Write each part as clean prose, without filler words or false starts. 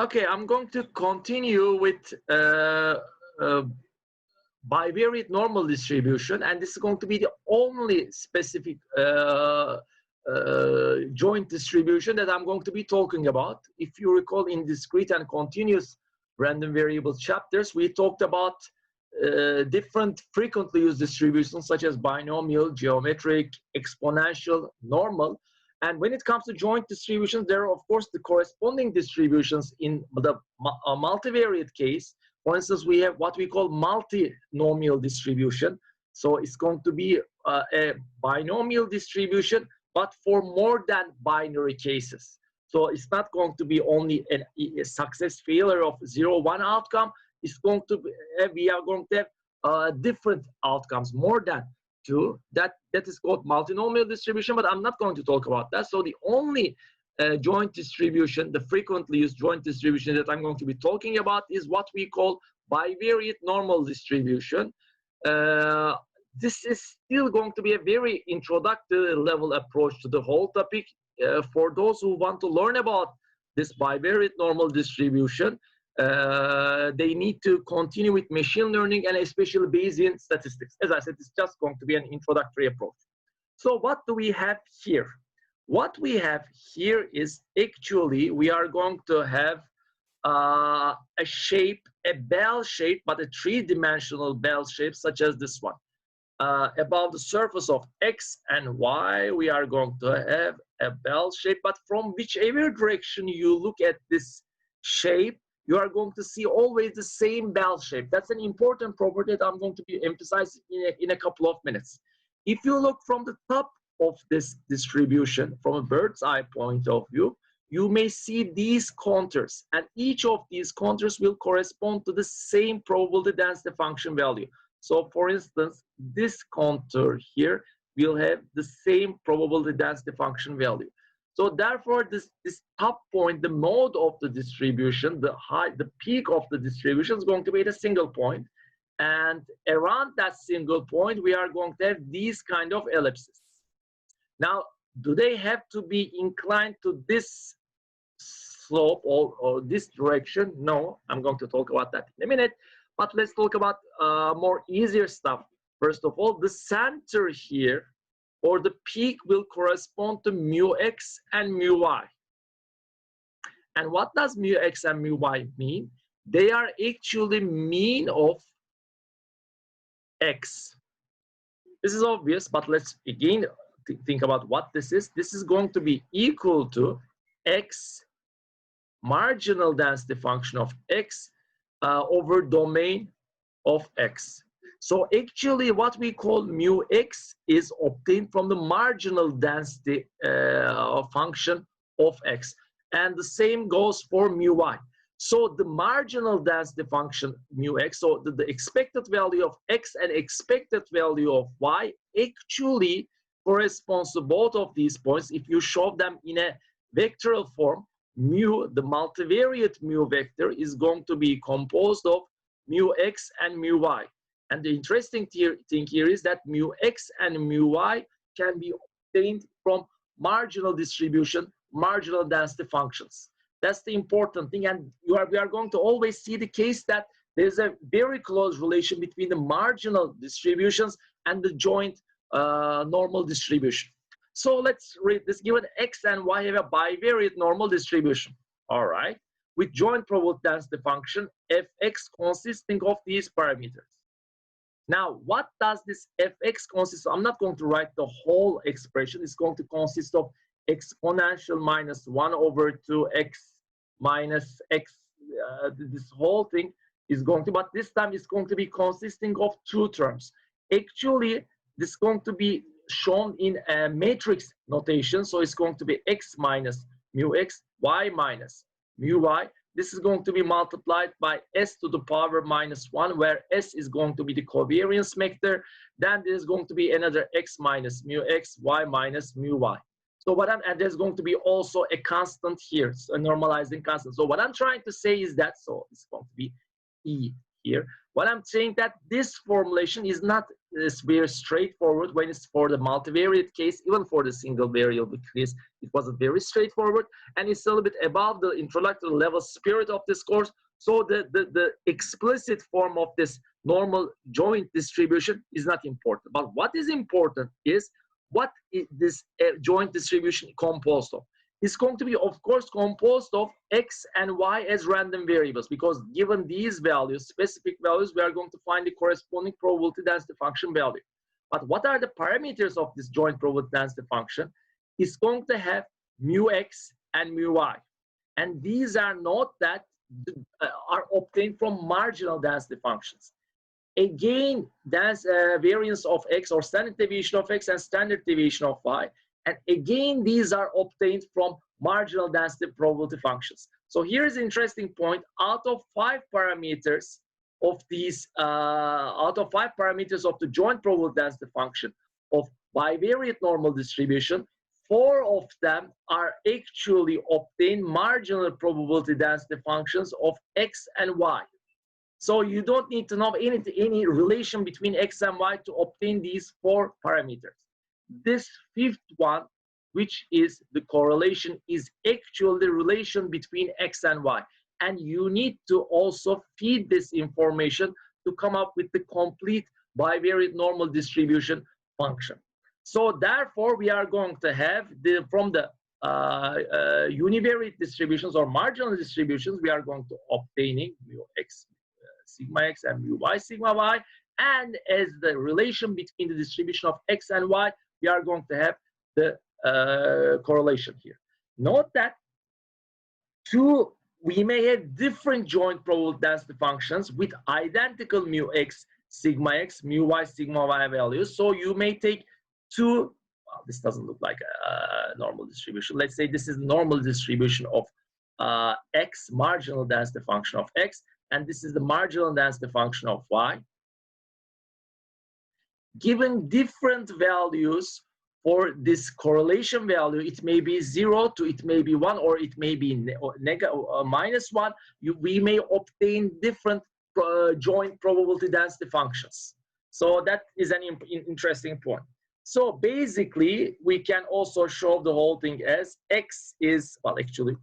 Okay, I'm going to continue with bivariate normal distribution, and this is going to be the only specific joint distribution that I'm going to be talking about. If you recall, in discrete and continuous random variable chapters, we talked about different frequently used distributions such as binomial, geometric, exponential, normal. And when it comes to joint distributions, there are, of course, the corresponding distributions in the multivariate case. For instance, we have what we call multinomial distribution. So it's going to be a binomial distribution, but for more than binary cases. So it's not going to be only a success failure of 0-1 outcome. It's going to be, we are going to have different outcomes, more than two. That is called multinomial distribution, but I'm not going to talk about that. So the only joint distribution, the frequently used joint distribution that I'm going to be talking about is what we call bivariate normal distribution. This is still going to be a very introductory level approach to the whole topic. For those who want to learn about this bivariate normal distribution, they need to continue with machine learning and especially Bayesian statistics. As I said, it's just going to be an introductory approach. So what do we have here? What we have here is actually we are going to have a shape, a bell shape, but a three-dimensional bell shape such as this one. Above the surface of X and Y, we are going to have a bell shape, but from whichever direction you look at this shape, you are going to see always the same bell shape. That's an important property that I'm going to be emphasizing in a couple of minutes. If you look from the top of this distribution, from a bird's eye point of view, you may see these contours, and each of these contours will correspond to the same probability density function value. So for instance, this contour here will have the same probability density function value. So therefore, this top point, the mode of the distribution, the peak of the distribution is going to be at a single point. And around that single point, we are going to have these kind of ellipses. Now, do they have to be inclined to this slope or this direction? No, I'm going to talk about that in a minute. But let's talk about more easier stuff. First of all, the center here, or the peak, will correspond to mu x and mu y. And what does mu x and mu y mean? They are actually mean of x. This is obvious, but let's again think about what this is. This is going to be equal to x marginal density function of x over domain of x. So actually what we call mu x is obtained from the marginal density function of x. And the same goes for mu y. So the marginal density function mu x, so the expected value of x and expected value of y actually corresponds to both of these points. If you show them in a vectorial form, mu, the multivariate mu vector, is going to be composed of mu x and mu y. And the interesting thing here is that mu x and mu y can be obtained from marginal distribution, marginal density functions. That's the important thing. And we are going to always see the case that there's a very close relation between the marginal distributions and the joint normal distribution. So let's read this. Given x and y have a bivariate normal distribution, all right, with joint probability density function fx consisting of these parameters. Now, what does this fx consist of? I'm not going to write the whole expression. It's going to consist of exponential minus 1 over 2x minus x. This whole thing is going to, but this time it's going to be consisting of two terms. Actually, this is going to be shown in a matrix notation. So it's going to be x minus mu x, y minus mu y. This is going to be multiplied by s to the power minus 1, where s is going to be the covariance vector. Then there's going to be another x minus mu x, y minus mu y. So and there's going to be also a constant here, so a normalizing constant. So what I'm trying to say is that, so it's going to be E here. What I'm saying that this formulation is not very straightforward when it's for the multivariate case, even for the single variable case, it wasn't very straightforward, and it's a little bit above the introductory level spirit of this course. So the explicit form of this normal joint distribution is not important. But what is important is what is this joint distribution composed of? It's going to be, of course, composed of x and y as random variables, because given these values, specific values, we are going to find the corresponding probability density function value. But what are the parameters of this joint probability density function? It's going to have mu x and mu y. And these are not that are obtained from marginal density functions. Again, that's variance of x or standard deviation of x and standard deviation of y. And again, these are obtained from marginal density probability functions. So here's an interesting point. Out of 5 parameters of these, out of 5 parameters of the joint probability density function of bivariate normal distribution, 4 of them are actually obtained marginal probability density functions of x and y. So you don't need to know any relation between x and y to obtain these 4 parameters. This 5th one, which is the correlation, is actually the relation between x and y. And you need to also feed this information to come up with the complete bivariate normal distribution function. So therefore, we are going to have from the univariate distributions or marginal distributions, we are going to obtaining mu x sigma x and mu y sigma y. And as the relation between the distribution of x and y, we are going to have the correlation here. Note that we may have different joint probability density functions with identical mu x, mu y, sigma y values. So you may take 2, well, this doesn't look like a normal distribution. Let's say this is normal distribution of x, marginal density function of x, and this is the marginal density function of y. Given different values for this correlation value, it may be 0 to it may be 1, or it may be minus 1. We may obtain different joint probability density functions. So that is an interesting point. So basically, we can also show the whole thing as x is, well, actually,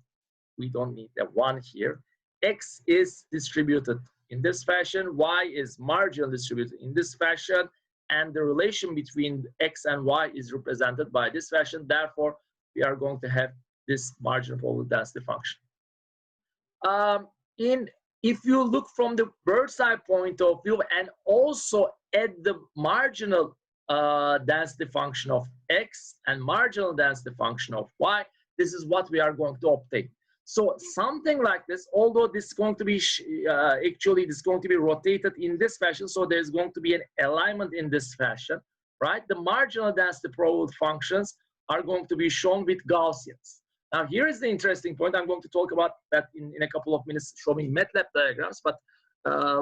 we don't need that 1 here. X is distributed in this fashion, y is marginal distributed in this fashion, and the relation between x and y is represented by this fashion. Therefore, we are going to have this marginal probability density function. If you look from the bird's eye point of view and also add the marginal density function of x and marginal density function of y, this is what we are going to obtain. So something like this, although this is going to be actually this is going to be rotated in this fashion, so there's going to be an alignment in this fashion, right? The marginal density probability functions are going to be shown with Gaussians. Now here is the interesting point. I'm going to talk about that in a couple of minutes, showing MATLAB diagrams. But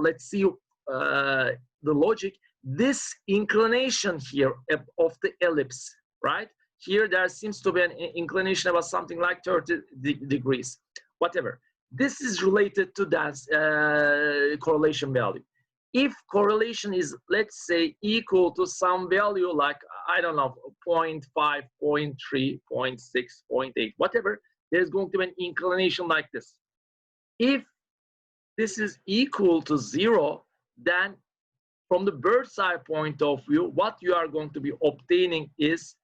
let's see the logic. This inclination here of the ellipse, right? Here there seems to be an inclination about something like 30 degrees, whatever. This is related to that correlation value. If correlation is, let's say, equal to some value like, I don't know, 0.5, 0.3, 0.6, 0.8, whatever, there's going to be an inclination like this. If this is equal to 0, then from the bird's eye point of view, what you are going to be obtaining is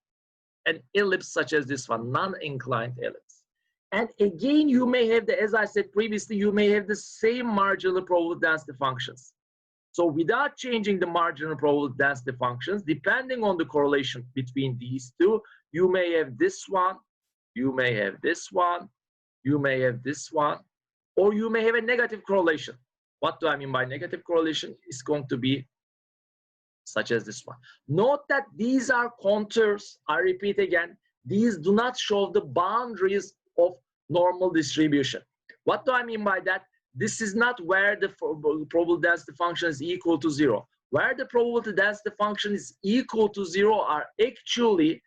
an ellipse such as this one, non-inclined ellipse. And again, you may have as I said previously, you may have the same marginal probability density functions. So without changing the marginal probability density functions, depending on the correlation between these two, you may have this one, you may have this one, you may have this one, or you may have a negative correlation. What do I mean by negative correlation? It's going to be such as this one. Note that these are contours. I repeat again, these do not show the boundaries of normal distribution. What do I mean by that? This is not where the probability density function is equal to 0. Where the probability density function is equal to 0 are actually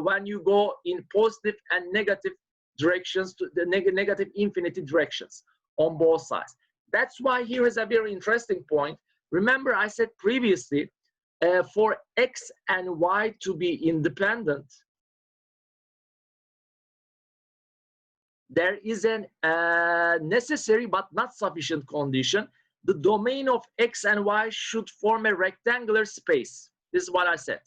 when you go in positive and negative directions, to the negative infinity directions on both sides. That's why here is a very interesting point. Remember, I said previously, for X and Y to be independent, there is a necessary but not sufficient condition. The domain of X and Y should form a rectangular space. This is what I said.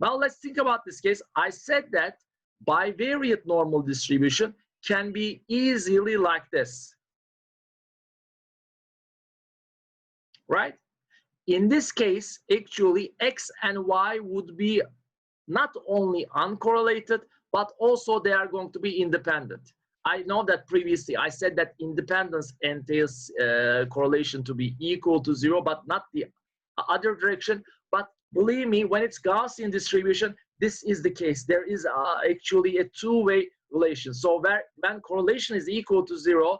Now let's think about this case. I said that bivariate normal distribution can be easily like this, right? In this case, actually, X and Y would be not only uncorrelated, but also they are going to be independent. I know that previously I said that independence entails correlation to be equal to 0, but not the other direction. But believe me, when it's Gaussian distribution, this is the case. There is actually a two-way relation. So when correlation is equal to 0,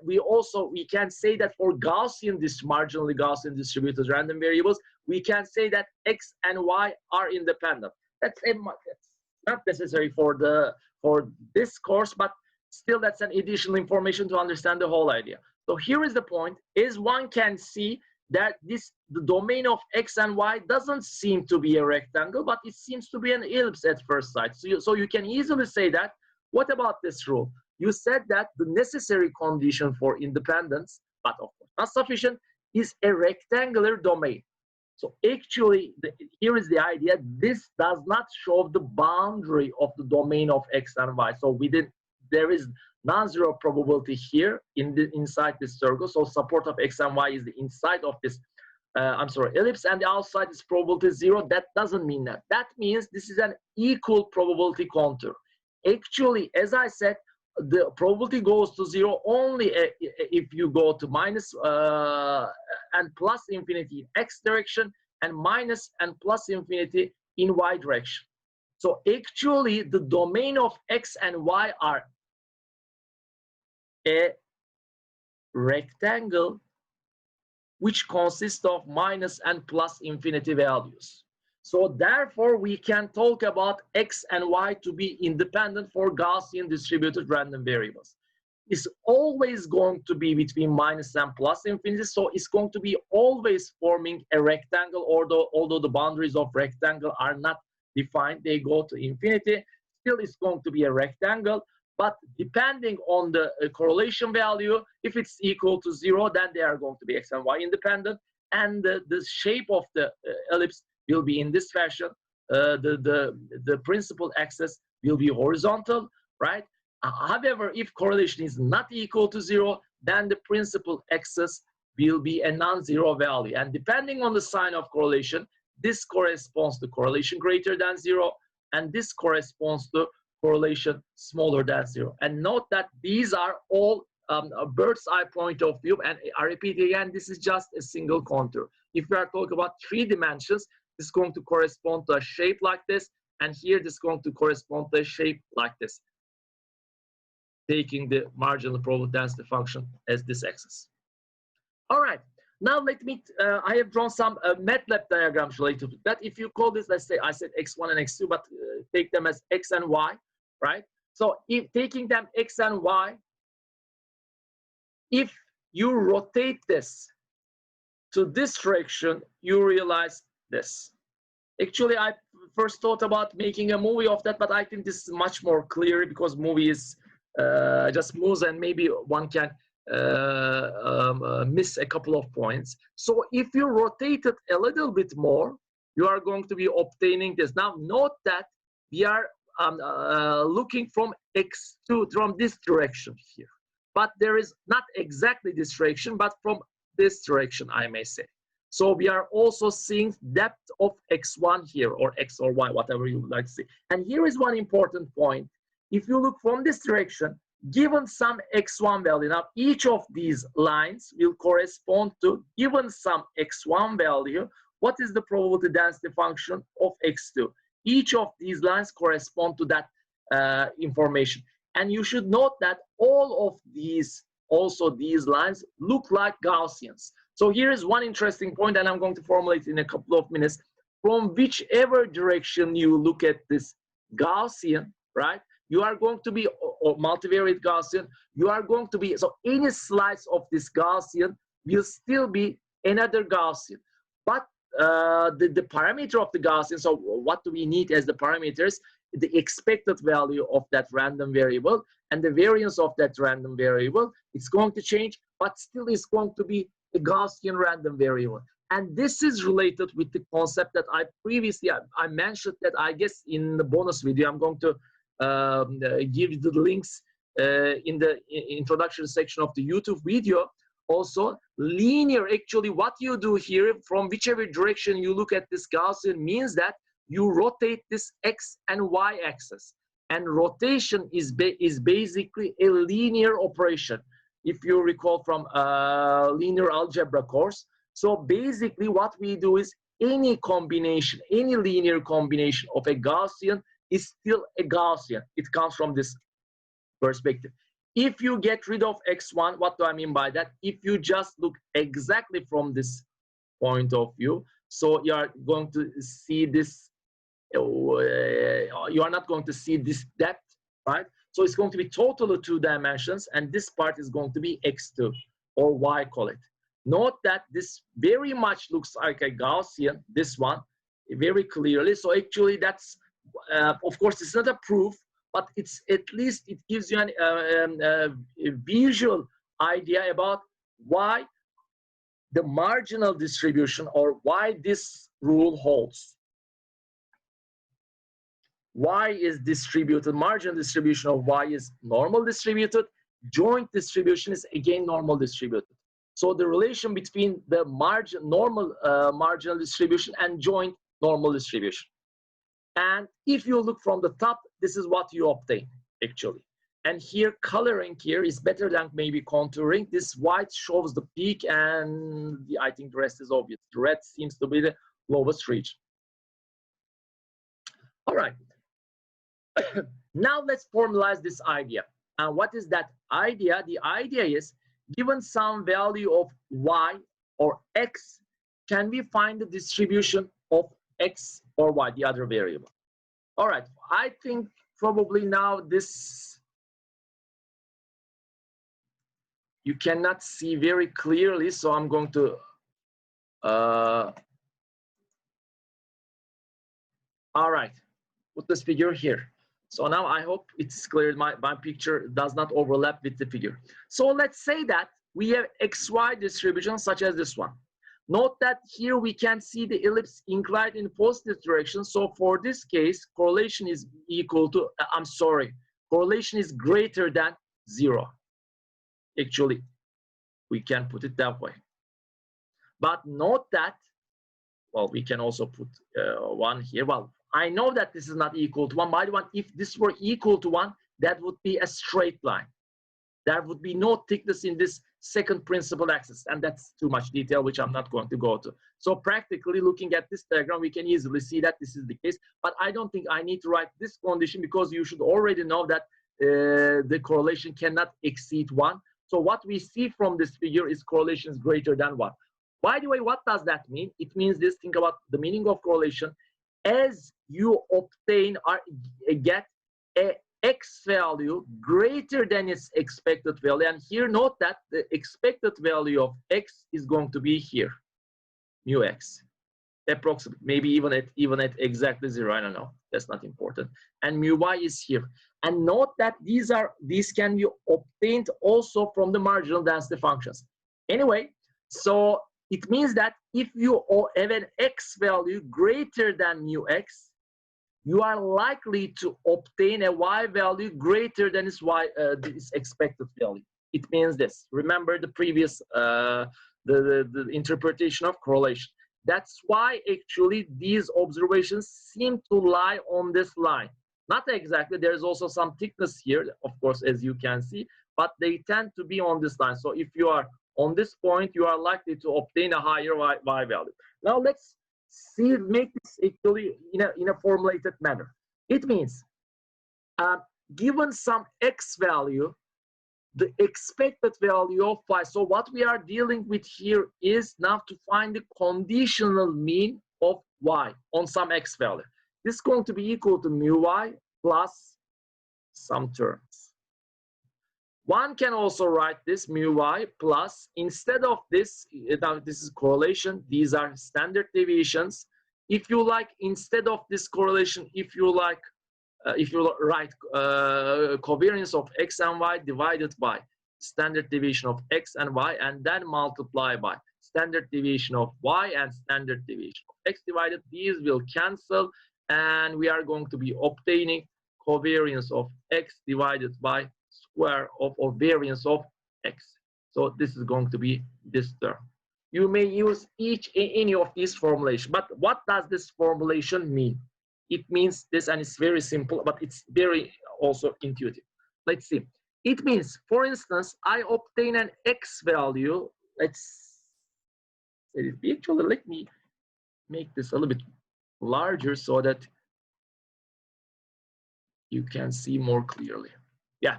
we can say that for Gaussian, marginally Gaussian distributed random variables, we can say that X and Y are independent. That's not necessary for this course, but still that's an additional information to understand the whole idea. So here is the point, is one can see that the domain of X and Y doesn't seem to be a rectangle, but it seems to be an ellipse at first sight. So you can easily say that. What about this rule? You said that the necessary condition for independence, but of course not sufficient, is a rectangular domain. So actually, here is the idea. This does not show the boundary of the domain of X and Y. So there is non-zero probability here inside this circle. So support of X and Y is the inside of this, ellipse, and the outside is probability 0. That doesn't mean that. That means this is an equal probability contour. Actually, as I said, the probability goes to 0 only if you go to minus and plus infinity in X direction and minus and plus infinity in Y direction. So actually, the domain of X and Y are a rectangle which consists of minus and plus infinity values. So therefore, we can talk about X and Y to be independent for Gaussian distributed random variables. It's always going to be between minus and plus infinity, so it's going to be always forming a rectangle, although the boundaries of rectangle are not defined, they go to infinity, still it's going to be a rectangle. But depending on the correlation value, if it's equal to 0, then they are going to be X and Y independent, and the shape of the ellipse will be in this fashion. The principal axis will be horizontal, right? However, if correlation is not equal to 0, then the principal axis will be a non-zero value. And depending on the sign of correlation, this corresponds to correlation greater than 0, and this corresponds to correlation smaller than 0. And note that these are all a bird's eye point of view. And I repeat again, this is just a single contour. If we are talking about 3 dimensions, this is going to correspond to a shape like this, and here this is going to correspond to a shape like this, taking the marginal probability density function as this axis. All right, now let me, I have drawn some MATLAB diagrams related to that. If you call this, let's say I said x1 and x2, but take them as x and y, right? So if taking them x and y, if you rotate this to this direction, you realize this. Actually, I first thought about making a movie of that, but I think this is much more clear because movie is just moves and maybe one can miss a couple of points. So if you rotate it a little bit more, you are going to be obtaining this. Now note that we are looking from x2 from this direction here, but there is not exactly this direction, but from this direction, I may say. So we are also seeing depth of x1 here, or x or y, whatever you would like to see. And here is one important point. If you look from this direction, given some x1 value, now each of these lines will correspond to, given some x1 value, what is the probability density function of x2? Each of these lines correspond to that information. And you should note that all of these, also these lines, look like Gaussians. So here is one interesting point, and I'm going to formulate in a couple of minutes. From whichever direction you look at this Gaussian, right, you are going to be, or multivariate Gaussian, you are going to be, so any slice of this Gaussian will still be another Gaussian. But the parameter of the Gaussian, so what do we need as the parameters? The expected value of that random variable and the variance of that random variable. It's going to change, but still it's going to be a Gaussian random variable. And this is related with the concept that I previously, I mentioned that, I guess, in the bonus video. I'm going to give you the links in the introduction section of the YouTube video. Also, linear, actually, what you do here, from whichever direction you look at this Gaussian, means that you rotate this X and Y axis. And rotation is basically a linear operation, if you recall from linear algebra course. So basically what we do is any combination, any linear combination of a Gaussian is still a Gaussian. It comes from this perspective. If you get rid of X1, what do I mean by that? If you just look exactly from this point of view, so you are going to see this, you are not going to see this depth, right? So it's going to be totally 2 dimensions, and this part is going to be X2, or Y, call it. Note that this very much looks like a Gaussian, this one, very clearly. So actually that's, of course, it's not a proof, but it's at least it gives you a visual idea about why the marginal distribution, or why this rule holds. Y is distributed, marginal distribution of Y is normal distributed, joint distribution is again normal distributed. So the relation between the marginal distribution and joint normal distribution. And if you look from the top, this is what you obtain, actually. And here, coloring here is better than maybe contouring. This white shows the peak, and I think the rest is obvious. The red seems to be the lowest region. All right. Now let's formalize this idea. And what is that idea? The idea is, given some value of Y or X, can we find the distribution of X or Y, the other variable? All right, I think probably now this, you cannot see very clearly, so I'm going to, all right, put this figure here. So now I hope it's clear, my picture does not overlap with the figure. So let's say that we have XY distribution such as this one. Note that here we can see the ellipse inclined in positive direction. So for this case, correlation is equal to, correlation is greater than 0. Actually, we can put it that way. But note that, well, we can also put 1 here. Well, I know that this is not equal to 1. By the way, if this were equal to 1, that would be a straight line. There would be no thickness in this second principal axis, and that's too much detail, which I'm not going to go to. So practically looking at this diagram, we can easily see that this is the case, but I don't think I need to write this condition, because you should already know that the correlation cannot exceed 1. So what we see from this figure is correlation is greater than 1. By the way, what does that mean? It means this, think about the meaning of correlation. As you obtain or get a X value greater than its expected value, and here note that the expected value of X is going to be here, mu X, approximately, maybe even at exactly 0, I don't know, that's not important, and mu Y is here. And note that these can be obtained also from the marginal density functions. Anyway, so it means that if you have an X value greater than mu X, you are likely to obtain a Y value greater than its this expected value. It means this. Remember the previous the interpretation of correlation. That's why actually these observations seem to lie on this line. Not exactly. There's also some thickness here, of course, as you can see, but they tend to be on this line. So if you are on this point, you are likely to obtain a higher Y value. Now let's see, make this actually in a formulated manner. It means given some X value, the expected value of Y. So what we are dealing with here is now to find the conditional mean of Y on some X value. This is going to be equal to mu Y plus some terms. One can also write this mu y plus, instead of this, now this is correlation, these are standard deviations. If you like, instead of this correlation, if you like, if you write covariance of x and y divided by standard deviation of x and y, and then multiply by standard deviation of y and standard deviation of x divided, these will cancel, and we are going to be obtaining covariance of x divided by square of, or variance of x. So this is going to be this term. You may use any of these formulations, but what does this formulation mean? It means this, and it's very simple, but it's very also intuitive. Let's see. It means, for instance, I obtain an x value. Let's say it. Actually, let me make this a little bit larger so that you can see more clearly. Yeah.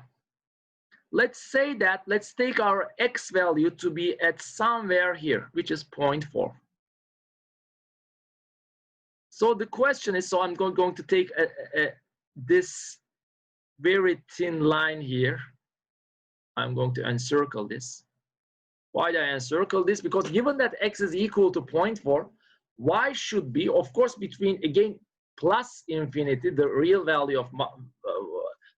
Let's say that, let's take our x value to be at somewhere here, which is 0.4. So the question is, so I'm going to take this very thin line here. I'm going to encircle this. Why do I encircle this? Because given that x is equal to 0.4, y should be, of course, between, again, plus infinity, the real value of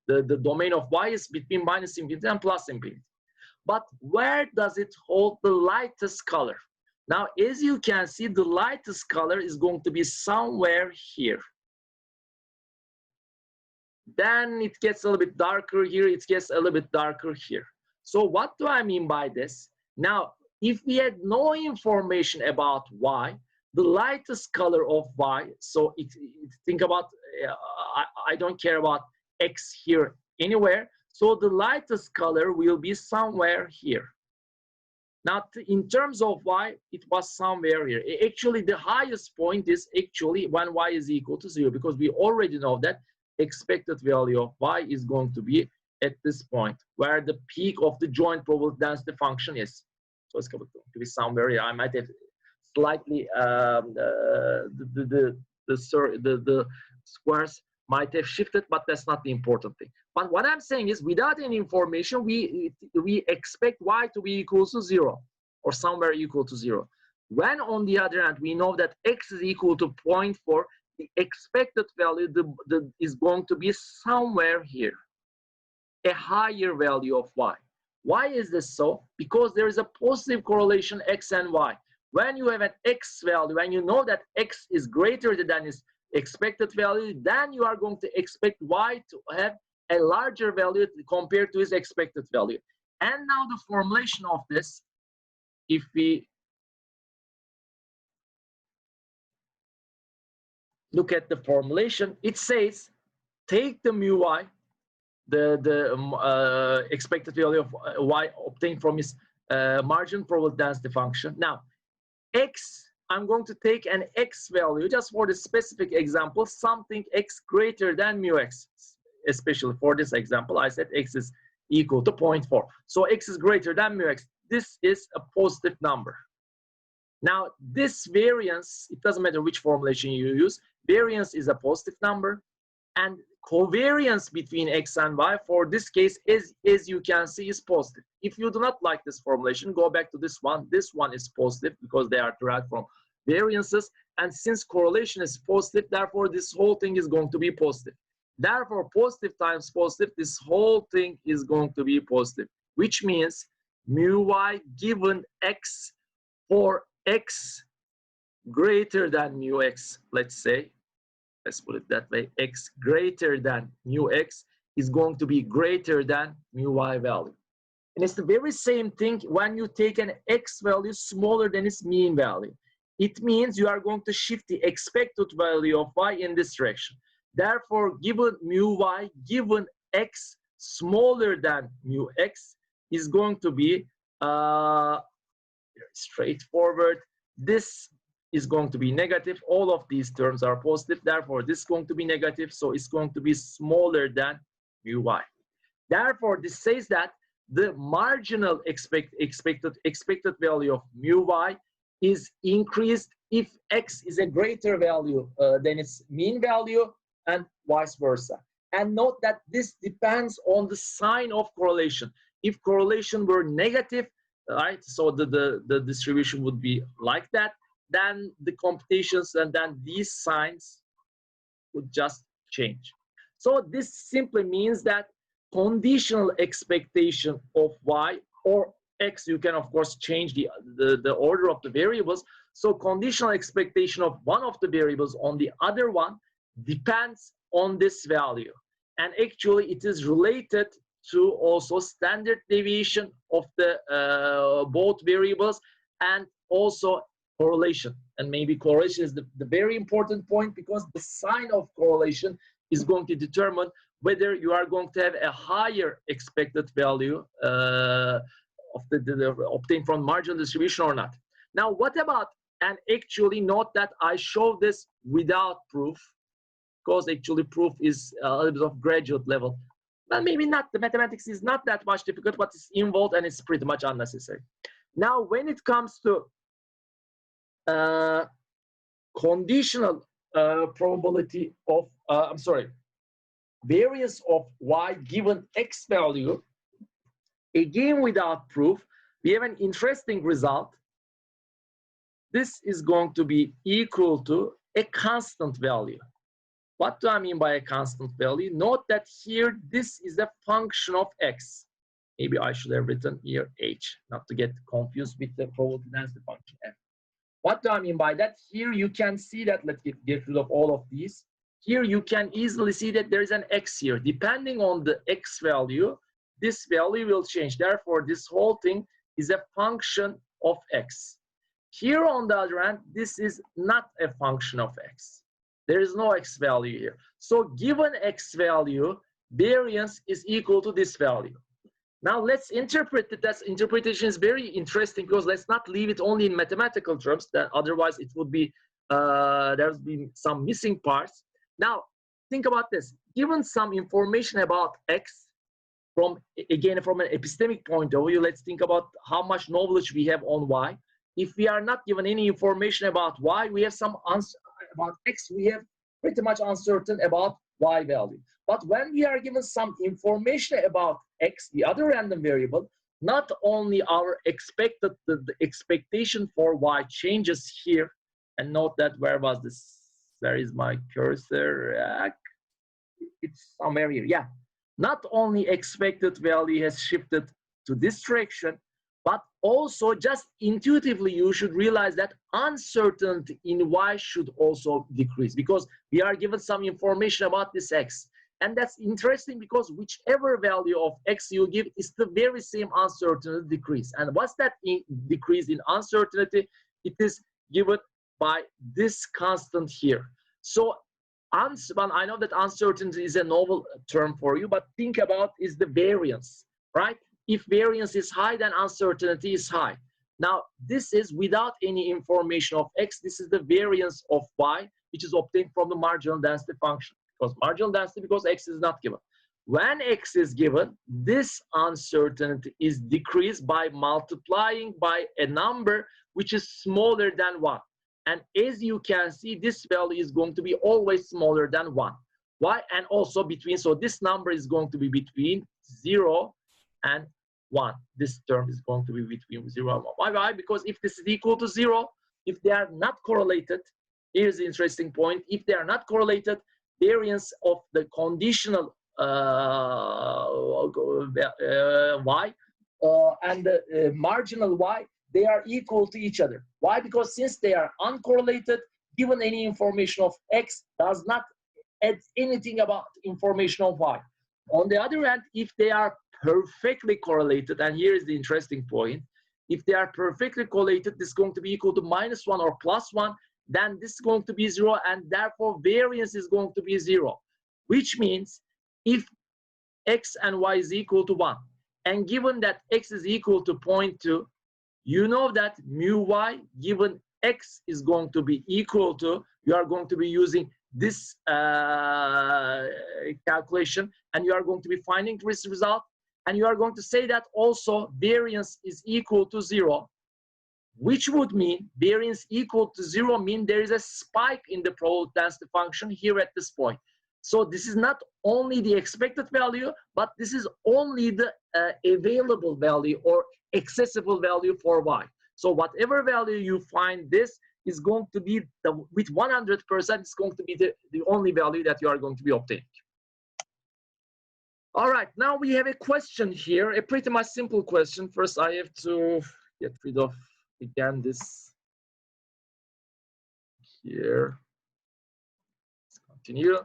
the domain of y is between minus infinity and plus infinity. But where does it hold the lightest color? Now, as you can see, the lightest color is going to be somewhere here. Then it gets a little bit darker here, it gets a little bit darker here. So what do I mean by this? Now, if we had no information about y, the lightest color of y, so think about, I don't care about x here anywhere, so the lightest color will be somewhere here. Now, in terms of y, it was somewhere here. Actually, the highest point is actually when y is equal to 0, because we already know that expected value of y is going to be at this point, where the peak of the joint probability density function is. So it's going to be somewhere here. I might have slightly, the squares might have shifted, but that's not the important thing. But what I'm saying is, without any information, we expect y to be equal to 0, or somewhere equal to 0. When, on the other hand, we know that x is equal to 0.4, the expected value is going to be somewhere here, a higher value of y. Why is this so? Because there is a positive correlation x and y. When you have an x value, and you know that x is greater than its expected value, then you are going to expect y to have a larger value compared to its expected value. And now the formulation of this, if we look at the formulation, it says take the mu y, the expected value of y obtained from its marginal probability density function. Now, x, I'm going to take an x value, just for the specific example, something x greater than mu x. Especially for this example, I said x is equal to 0.4. So x is greater than mu x. This is a positive number. Now, this variance, it doesn't matter which formulation you use, variance is a positive number, and covariance between x and y for this case is, as you can see, is positive. If you do not like this formulation, go back to this one. This one is positive because they are derived from variances, and since correlation is positive, therefore this whole thing is going to be positive. Therefore, positive times positive, this whole thing is going to be positive, which means mu y given x for x greater than mu x, let's say, let's put it that way, x greater than mu x is going to be greater than mu y value. And it's the very same thing when you take an x value smaller than its mean value. It means you are going to shift the expected value of y in this direction. Therefore, given mu y, given x smaller than mu x is going to be straightforward. This is going to be negative. All of these terms are positive. Therefore, this is going to be negative. So it's going to be smaller than mu y. Therefore, this says that the marginal expected value of mu y is increased if x is a greater value than its mean value, and vice versa. And note that this depends on the sign of correlation. If correlation were negative, right, so the distribution would be like that, then the computations and then these signs would just change. So this simply means that conditional expectation of y or x, you can of course change the order of the variables. So conditional expectation of one of the variables on the other one depends on this value. And actually it is related to also standard deviation of the both variables and also correlation. And maybe correlation is the very important point, because the sign of correlation is going to determine whether you are going to have a higher expected value of the obtained from marginal distribution or not. Now, what about, and actually note that I show this without proof, because actually proof is a little bit of graduate level. Well, maybe not, the mathematics is not that much difficult, but it's involved and it's pretty much unnecessary. Now, when it comes to conditional probability of, variance of y given x value, again without proof, we have an interesting result. This is going to be equal to a constant value. What do I mean by a constant value? Note that here this is a function of x. Maybe I should have written here h, not to get confused with the probability density function f. What do I mean by that? Here you can see that, let's get rid of all of these. Here you can easily see that there is an x here. Depending on the x value, this value will change. Therefore, this whole thing is a function of x. Here on the other hand, this is not a function of x. There is no x value here. So given x value, variance is equal to this value. Now let's interpret it. That interpretation is very interesting, because let's not leave it only in mathematical terms, that otherwise it would be, there's been some missing parts. Now, think about this. Given some information about x, again, from an epistemic point of view, let's think about how much knowledge we have on y. If we are not given any information about y, we have some answer about x, we have pretty much uncertain about y value. But when we are given some information about x, the other random variable, not only our expected, the expectation for y changes here, and note that, where was this? Where is my cursor? It's somewhere here. Yeah. Not only expected value has shifted to this direction, but also just intuitively you should realize that uncertainty in y should also decrease, because we are given some information about this x. And that's interesting, because whichever value of x you give is the very same uncertainty decrease. And what's that decrease in uncertainty? It is given by this constant here. So I know that uncertainty is a novel term for you, but think about is the variance, right? If variance is high, then uncertainty is high. Now, this is without any information of x. This is the variance of y, which is obtained from the marginal density function. Because marginal density, because x is not given. When x is given, this uncertainty is decreased by multiplying by a number which is smaller than 1. And as you can see, this value is going to be always smaller than 1. Why? And also between, so this number is going to be between 0 and 1. This term is going to be between 0 and 1. Why? Because if this is equal to 0, if they are not correlated, here's the interesting point. If they are not correlated, variance of the conditional y and the marginal y, they are equal to each other. Why? Because since they are uncorrelated, given any information of x does not add anything about information of y. On the other hand, if they are perfectly correlated, and here is the interesting point, if they are perfectly correlated, this is going to be equal to -1 or +1, then this is going to be 0, and therefore variance is going to be 0. Which means if x and y is equal to 1, and given that x is equal to 0.2, you know that mu y given x is going to be equal to, you are going to be using this calculation, and you are going to be finding this result, and you are going to say that also variance is equal to 0, which would mean variance equal to 0 mean there is a spike in the probability density function here at this point. So this is not only the expected value, but this is only the available value or accessible value for y. So whatever value you find, this is going to be, with 100%, it's going to be the only value that you are going to be obtaining. All right, now we have a question here, a pretty much simple question. First, I have to get rid of, again, this here. Let's continue.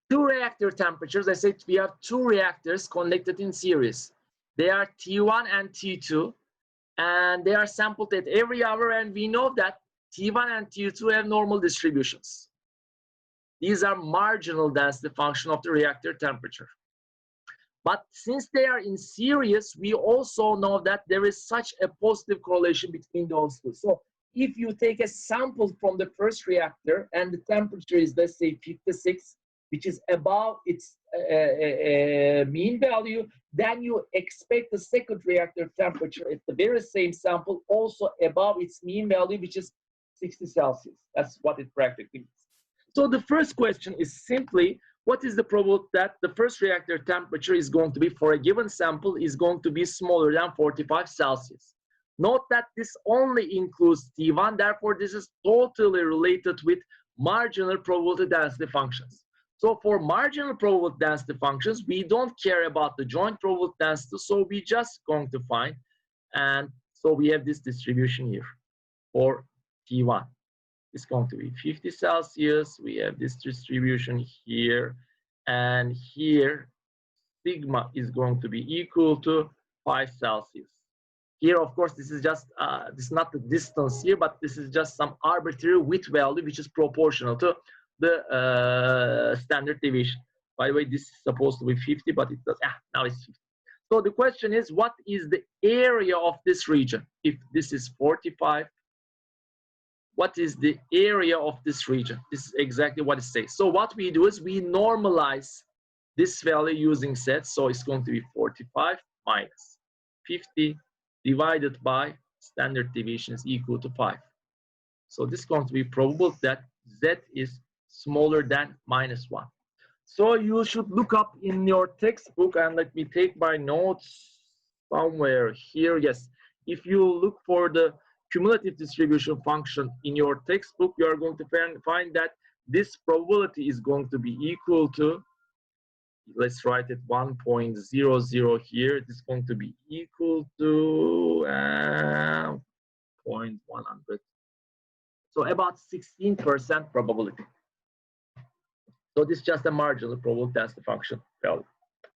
Two reactor temperatures. I said we have two reactors connected in series. They are T1 and T2, and they are sampled at every hour, and we know that T1 and T2 have normal distributions. These are marginal density function of the reactor temperature. But since they are in series, we also know that there is such a positive correlation between those two. So if you take a sample from the first reactor and the temperature is, let's say, 56, which is above its mean value, then you expect the second reactor temperature at the very same sample also above its mean value, which is 60 Celsius. That's what it practically means. So the first question is simply, what is the probability that the first reactor temperature is going to be, for a given sample, is going to be smaller than 45 Celsius? Note that this only includes T1, therefore this is totally related with marginal probability density functions. So for marginal probability density functions, we don't care about the joint probability density, so we just going to find, and so we have this distribution here for T1. It's going to be 50 Celsius. We have this distribution here, and here sigma is going to be equal to 5 Celsius. Here, of course, this is just, this is not the distance here, but this is just some arbitrary width value, which is proportional to the standard deviation. By the way, this is supposed to be 50, but it does, now it's 50. So the question is, what is the area of this region? If this is 45, what is the area of this region? This is exactly what it says. So what we do is we normalize this value using sets. So it's going to be 45 minus 50 divided by standard deviation is equal to 5. So this is going to be probable that Z is smaller than -1. So you should look up in your textbook, and let me take my notes somewhere here. Yes, if you look for the cumulative distribution function in your textbook, you are going to find that this probability is going to be equal to, let's write it 1.00 here. It is going to be equal to 0.100. So about 16% probability. So this is just a marginal probability density function value.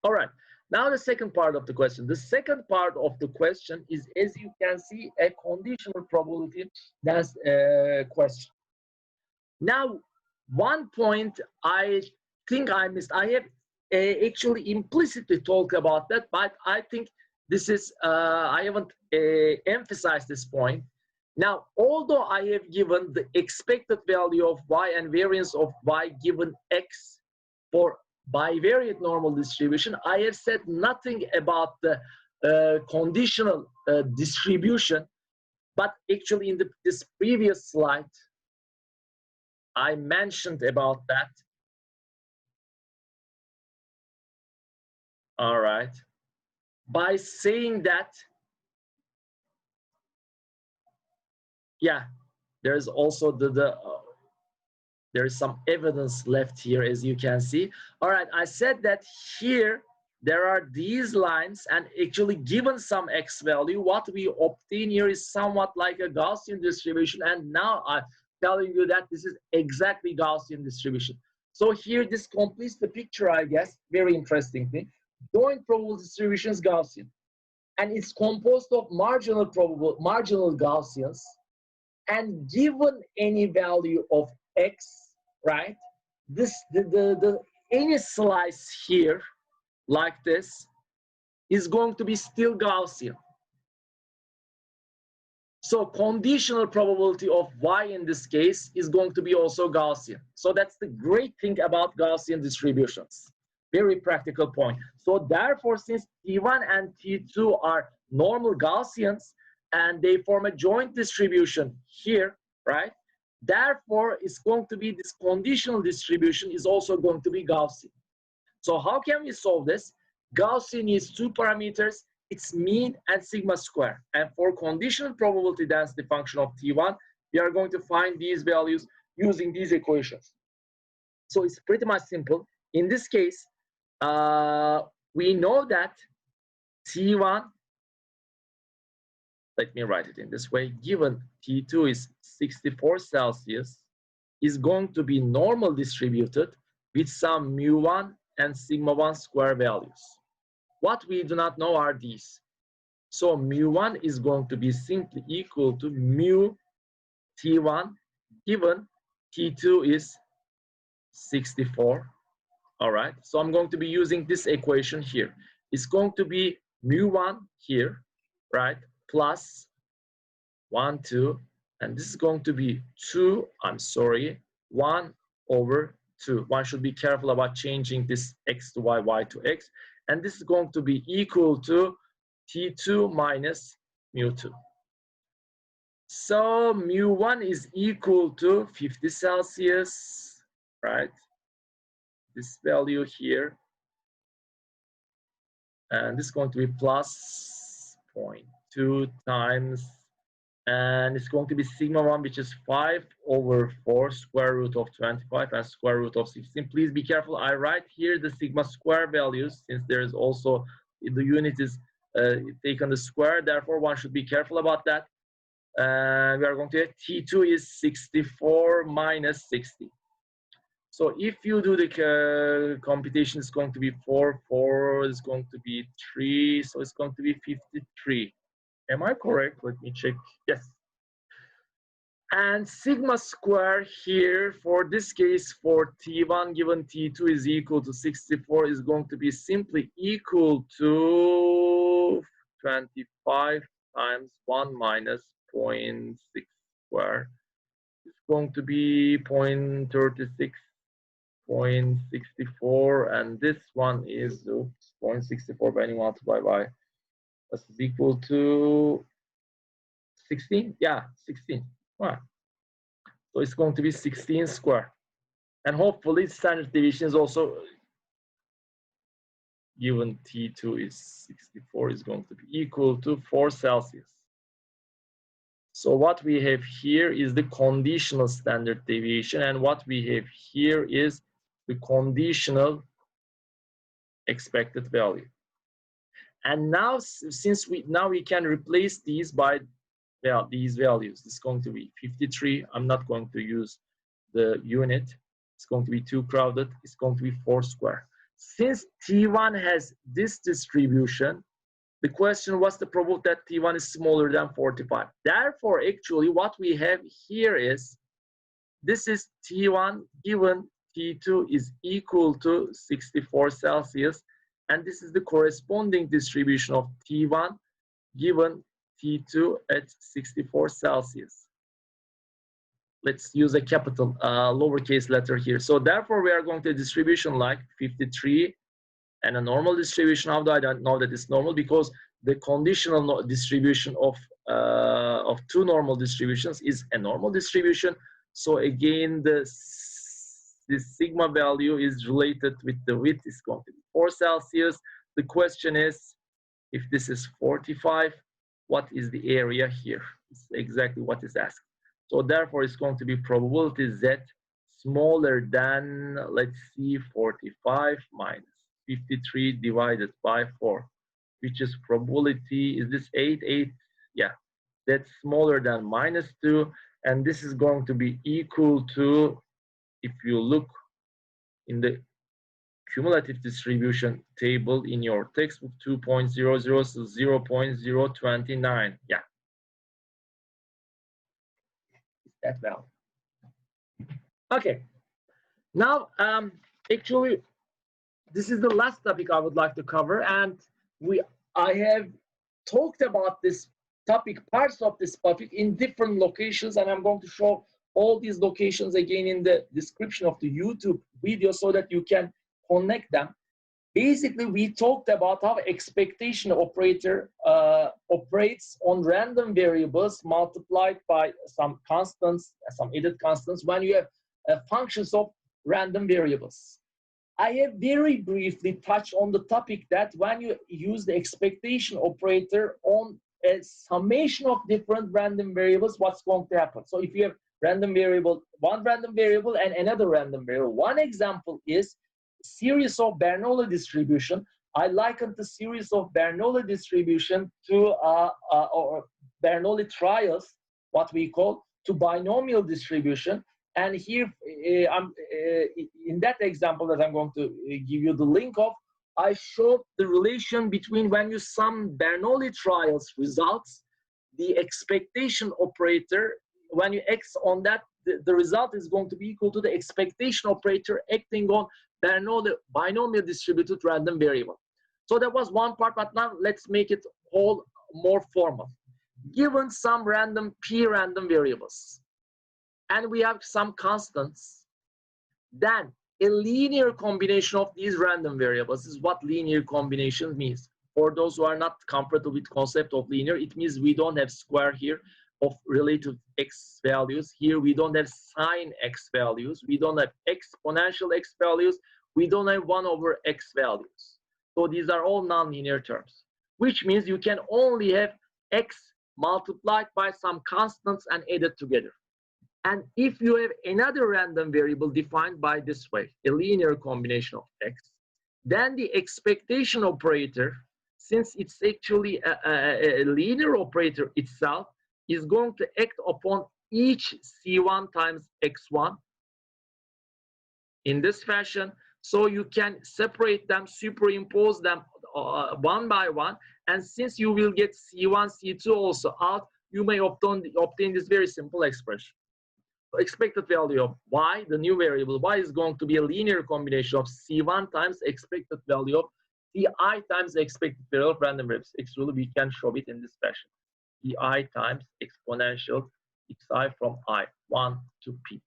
All right. Now the second part of the question. The second part of the question is, as you can see, a conditional probability density question. Now, one point I think I missed. I have actually implicitly talked about that, but I think this is, I haven't emphasized this point. Now, although I have given the expected value of y and variance of y given x for bivariate normal distribution, I have said nothing about the conditional distribution, but actually in this previous slide, I mentioned about that. All right. By saying that, yeah, there's also there is some evidence left here, as you can see. All right, I said that here there are these lines, and actually given some x value, what we obtain here is somewhat like a Gaussian distribution, and now I'm telling you that this is exactly Gaussian distribution. So here this completes the picture, I guess, very interestingly. Joint probable distribution is Gaussian, and it's composed of marginal Gaussians, and given any value of x, right, this any slice here like this is going to be still Gaussian. So conditional probability of y in this case is going to be also Gaussian. So that's the great thing about Gaussian distributions. Very practical point. So therefore, since T1 and T2 are normal Gaussians and they form a joint distribution here, right? Therefore, it's going to be this conditional distribution is also going to be Gaussian. So how can we solve this? Gaussian is two parameters, its mean and sigma square. And for conditional probability density function of T1, we are going to find these values using these equations. So it's pretty much simple. In this case, we know that T1, let me write it in this way, given T2 is 64 Celsius, is going to be normal distributed with some mu1 and sigma 1 square values. What we do not know are these. So mu1 is going to be simply equal to mu T1 given T2 is 64. All right, so I'm going to be using this equation here. It's going to be mu1 here, right, plus 1, 2, and this is going to be 1 over 2. One should be careful about changing this x to y, y to x, and this is going to be equal to T2 minus mu2. So mu1 is equal to 50 Celsius, right? This value here, and this is going to be plus 0.2 times, and it's going to be sigma 1, which is 5 over 4 square root of 25 and square root of 16. Please be careful. I write here the sigma square values since there is also the unit is taken the square. Therefore, one should be careful about that. We are going to get T2 is 64 minus 60. So if you do the computation, it's going to be 4 is going to be 3, so it's going to be 53. Am I correct? Let me check. Yes. And sigma square here, for this case, for T1 given T2 is equal to 64 is going to be simply equal to 25 times 1 minus 0.6 square. It's going to be 0.36. 0.64, and this one is 0.64 by multiplied by this is equal to 16. Yeah, 16. Wow. So it's going to be 16 square, and hopefully standard deviation is also given T2 is 64 is going to be equal to 4 Celsius. So what we have here is the conditional standard deviation, and what we have here is the conditional expected value. And now, since we can replace these by these values. It's going to be 53. I'm not going to use the unit. It's going to be too crowded. It's going to be 4 square. Since T1 has this distribution, the question was the probability that T1 is smaller than 45. Therefore, actually, what we have here is this is T1 given T2 is equal to 64 Celsius, and this is the corresponding distribution of T1 given T2 at 64 Celsius. Let's use a capital lowercase letter here. So therefore, we are going to a distribution like 53 and a normal distribution. How do I know that it's normal? Because the conditional distribution of two normal distributions is a normal distribution. So again, the sigma value is related with the width. Is going to be 4 Celsius. The question is, if this is 45, what is the area here? It's exactly what is asked. So therefore, it's going to be probability Z smaller than, let's see, 45 minus 53 divided by 4, which is probability, is this 8? 8, yeah, that's smaller than -2. And this is going to be equal to, if you look in the cumulative distribution table in your textbook, 2.00, so 0.029. Yeah. That value. Okay. Now, actually, this is the last topic I would like to cover, and I have talked about this topic, parts of this topic in different locations, and I'm going to show all these locations again in the description of the YouTube video so that you can connect them. basically we talked about how expectation operator operates on random variables multiplied by some constants, some added constants when you have functions of random variables. I have very briefly touched on the topic that when you use the expectation operator on a summation of different random variables, what's going to happen? So if you have random variable, one random variable and another random variable. One example is series of Bernoulli distribution. I likened the series of Bernoulli distribution to or Bernoulli trials, what we call, to binomial distribution. And here, in that example that I'm going to give you the link of, I showed the relation between when you sum Bernoulli trials results, the expectation operator, when you X on that, the result is going to be equal to the expectation operator acting on Bernoulli binomial distributed random variable. So that was one part, but now let's make it all more formal. Given some random P random variables, and we have some constants, then a linear combination of these random variables is what linear combination means. For those who are not comfortable with concept of linear, it means we don't have square here of relative x values. Here we don't have sine x values. We don't have exponential x values. We don't have 1 over x values. So these are all nonlinear terms, which means you can only have x multiplied by some constants and added together. And if you have another random variable defined by this way, a linear combination of x, then the expectation operator, since it's actually a linear operator itself, is going to act upon each C1 times X1 in this fashion. So you can separate them, superimpose them one by one. And since you will get C1, C2 also out, you may obtain this very simple expression. Expected value of y, the new variable y, is going to be a linear combination of C1 times expected value of Ci times expected value of random variables. Actually, we can show it in this fashion. Ci times exponential xi from I, 1 to p.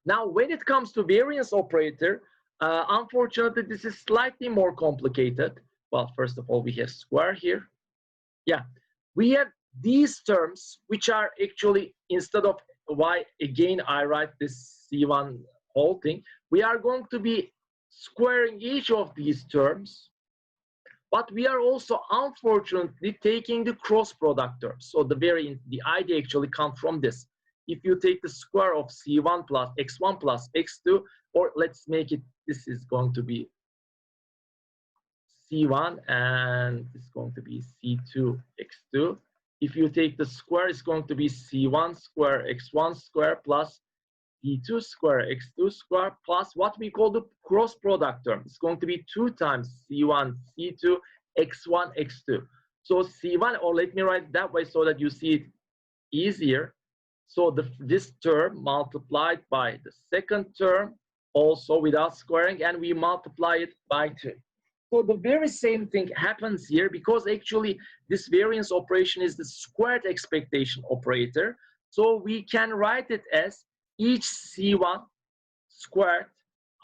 Now, when it comes to variance operator, unfortunately, this is slightly more complicated. Well, first of all, we have square here. Yeah, we have these terms, which are actually, instead of y, again, I write this C1 whole thing, we are going to be squaring each of these terms, but we are also, unfortunately, taking the cross product terms. So the idea actually comes from this. If you take the square of C1 plus X1 plus X2, or let's make it, this is going to be C1 and it's going to be C2 X2. If you take the square, it's going to be C1 square X1 square plus C2 square X2 square plus what we call the cross product term. It's going to be 2 times C1 C2 X1 X2. So C1, or let me write it that way so that you see it easier. So this term multiplied by the second term, also without squaring, and we multiply it by 2. So the very same thing happens here, because actually this variance operation is the squared expectation operator. So we can write it as each C1 squared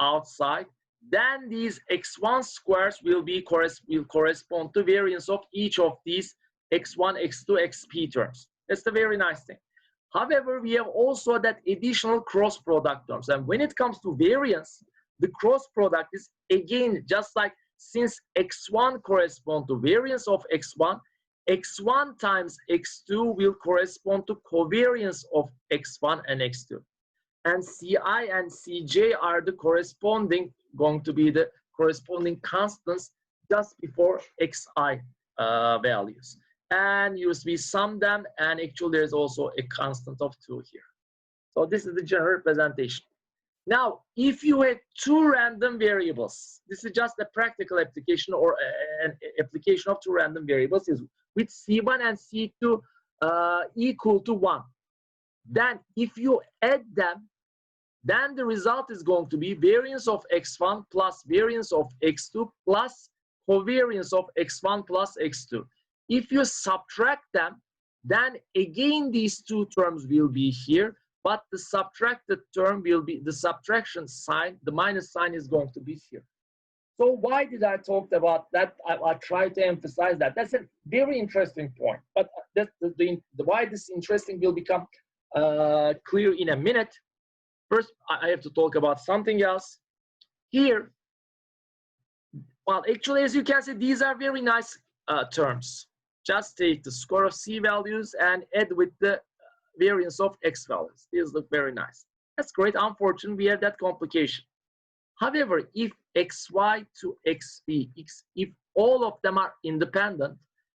outside, then these X1 squares will correspond to variance of each of these X1, X2, XP terms. That's the very nice thing. However, we have also that additional cross product terms. And when it comes to variance, the cross product is again just like, since X1 corresponds to variance of X1, X1 times X2 will correspond to covariance of X1 and X2. And Ci and Cj are the going to be the corresponding constants just before Xi values. And we sum them, and actually there's also a constant of 2 here. So this is the general representation. Now, if you had 2 random variables, this is just a practical application, or an application of 2 random variables is with C1 and C2 equal to 1. Then if you add them, then the result is going to be variance of X1 plus variance of X2 plus covariance of X1 plus X2. If you subtract them, then again these 2 terms will be here, but the subtracted term will be, the subtraction sign, the minus sign is going to be here. So why did I talk about that? I try to emphasize that. That's a very interesting point. But why this interesting will become clear in a minute. First, I have to talk about something else. Here, well, actually, as you can see, these are very nice terms. Just take the score of C values and add with the variance of X values. These look very nice. That's great. Unfortunately, we have that complication. However, if xy to xp, if all of them are independent,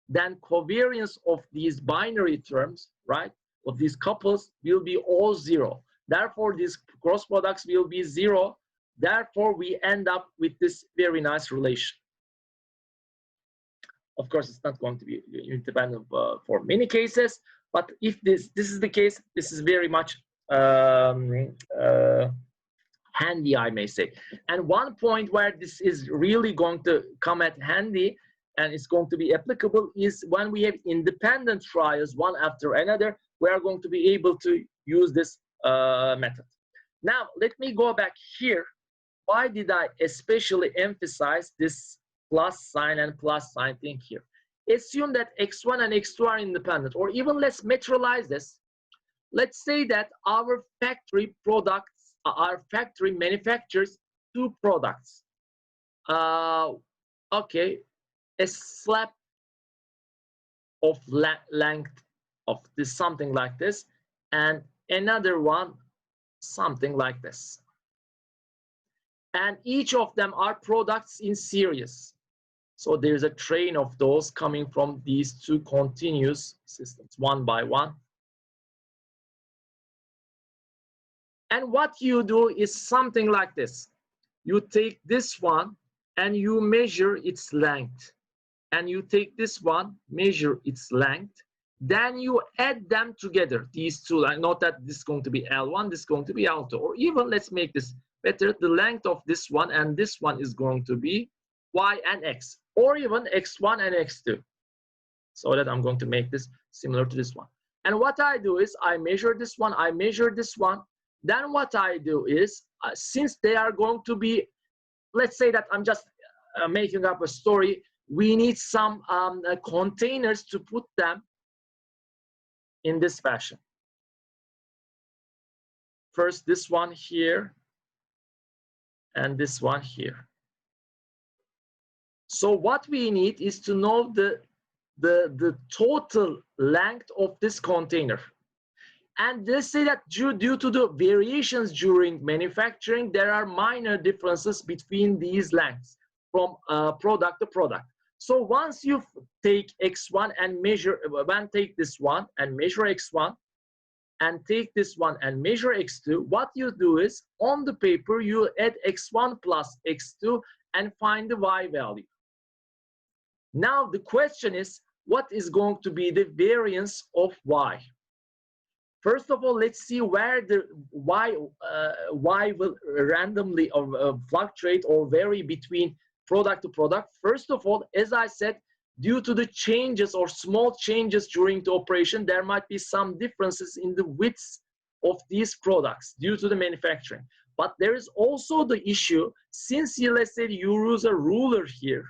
then covariance of these binary terms, right, of these couples will be all zero. Therefore, these cross products will be zero. Therefore, we end up with this very nice relation. Of course, it's not going to be independent for many cases, but if this is the case, this is very much handy, I may say. And one point where this is really going to come at handy and it's going to be applicable is when we have independent trials one after another, we are going to be able to use this method. Now, let me go back here. Why did I especially emphasize this plus sign and plus sign thing here? Assume that x1 and x2 are independent, or even let's materialize this. Let's say that our factory products, our factory manufactures two products. Okay, a slab of length of this, something like this, and another one, something like this. And each of them are products in series. So there's a train of those coming from these two continuous systems, one by one. And what you do is something like this. You take this one and you measure its length. And you take this one, measure its length. Then you add them together, these two. Note that this is going to be L1, this is going to be L2. Or even, let's make this better, the length of this one and this one is going to be Y and X. Or even X1 and X2. So that I'm going to make this similar to this one. And what I do is I measure this one, I measure this one. Then what I do is, since they are going to be, let's say that I'm just making up a story, we need some containers to put them in this fashion. First, this one here, and this one here. So what we need is to know the total length of this container. And let's say that due to the variations during manufacturing, there are minor differences between these lengths from product to product. So once you take X1 and measure, take this one and measure X1, and take this one and measure X2, what you do is, on the paper, you add X1 plus X2 and find the Y value. Now the question is, what is going to be the variance of Y? First of all, let's see where the Y will randomly fluctuate or vary between product to product. First of all, as I said, due to the changes or small changes during the operation, there might be some differences in the widths of these products due to the manufacturing. But there is also the issue, since let's say you use a ruler here,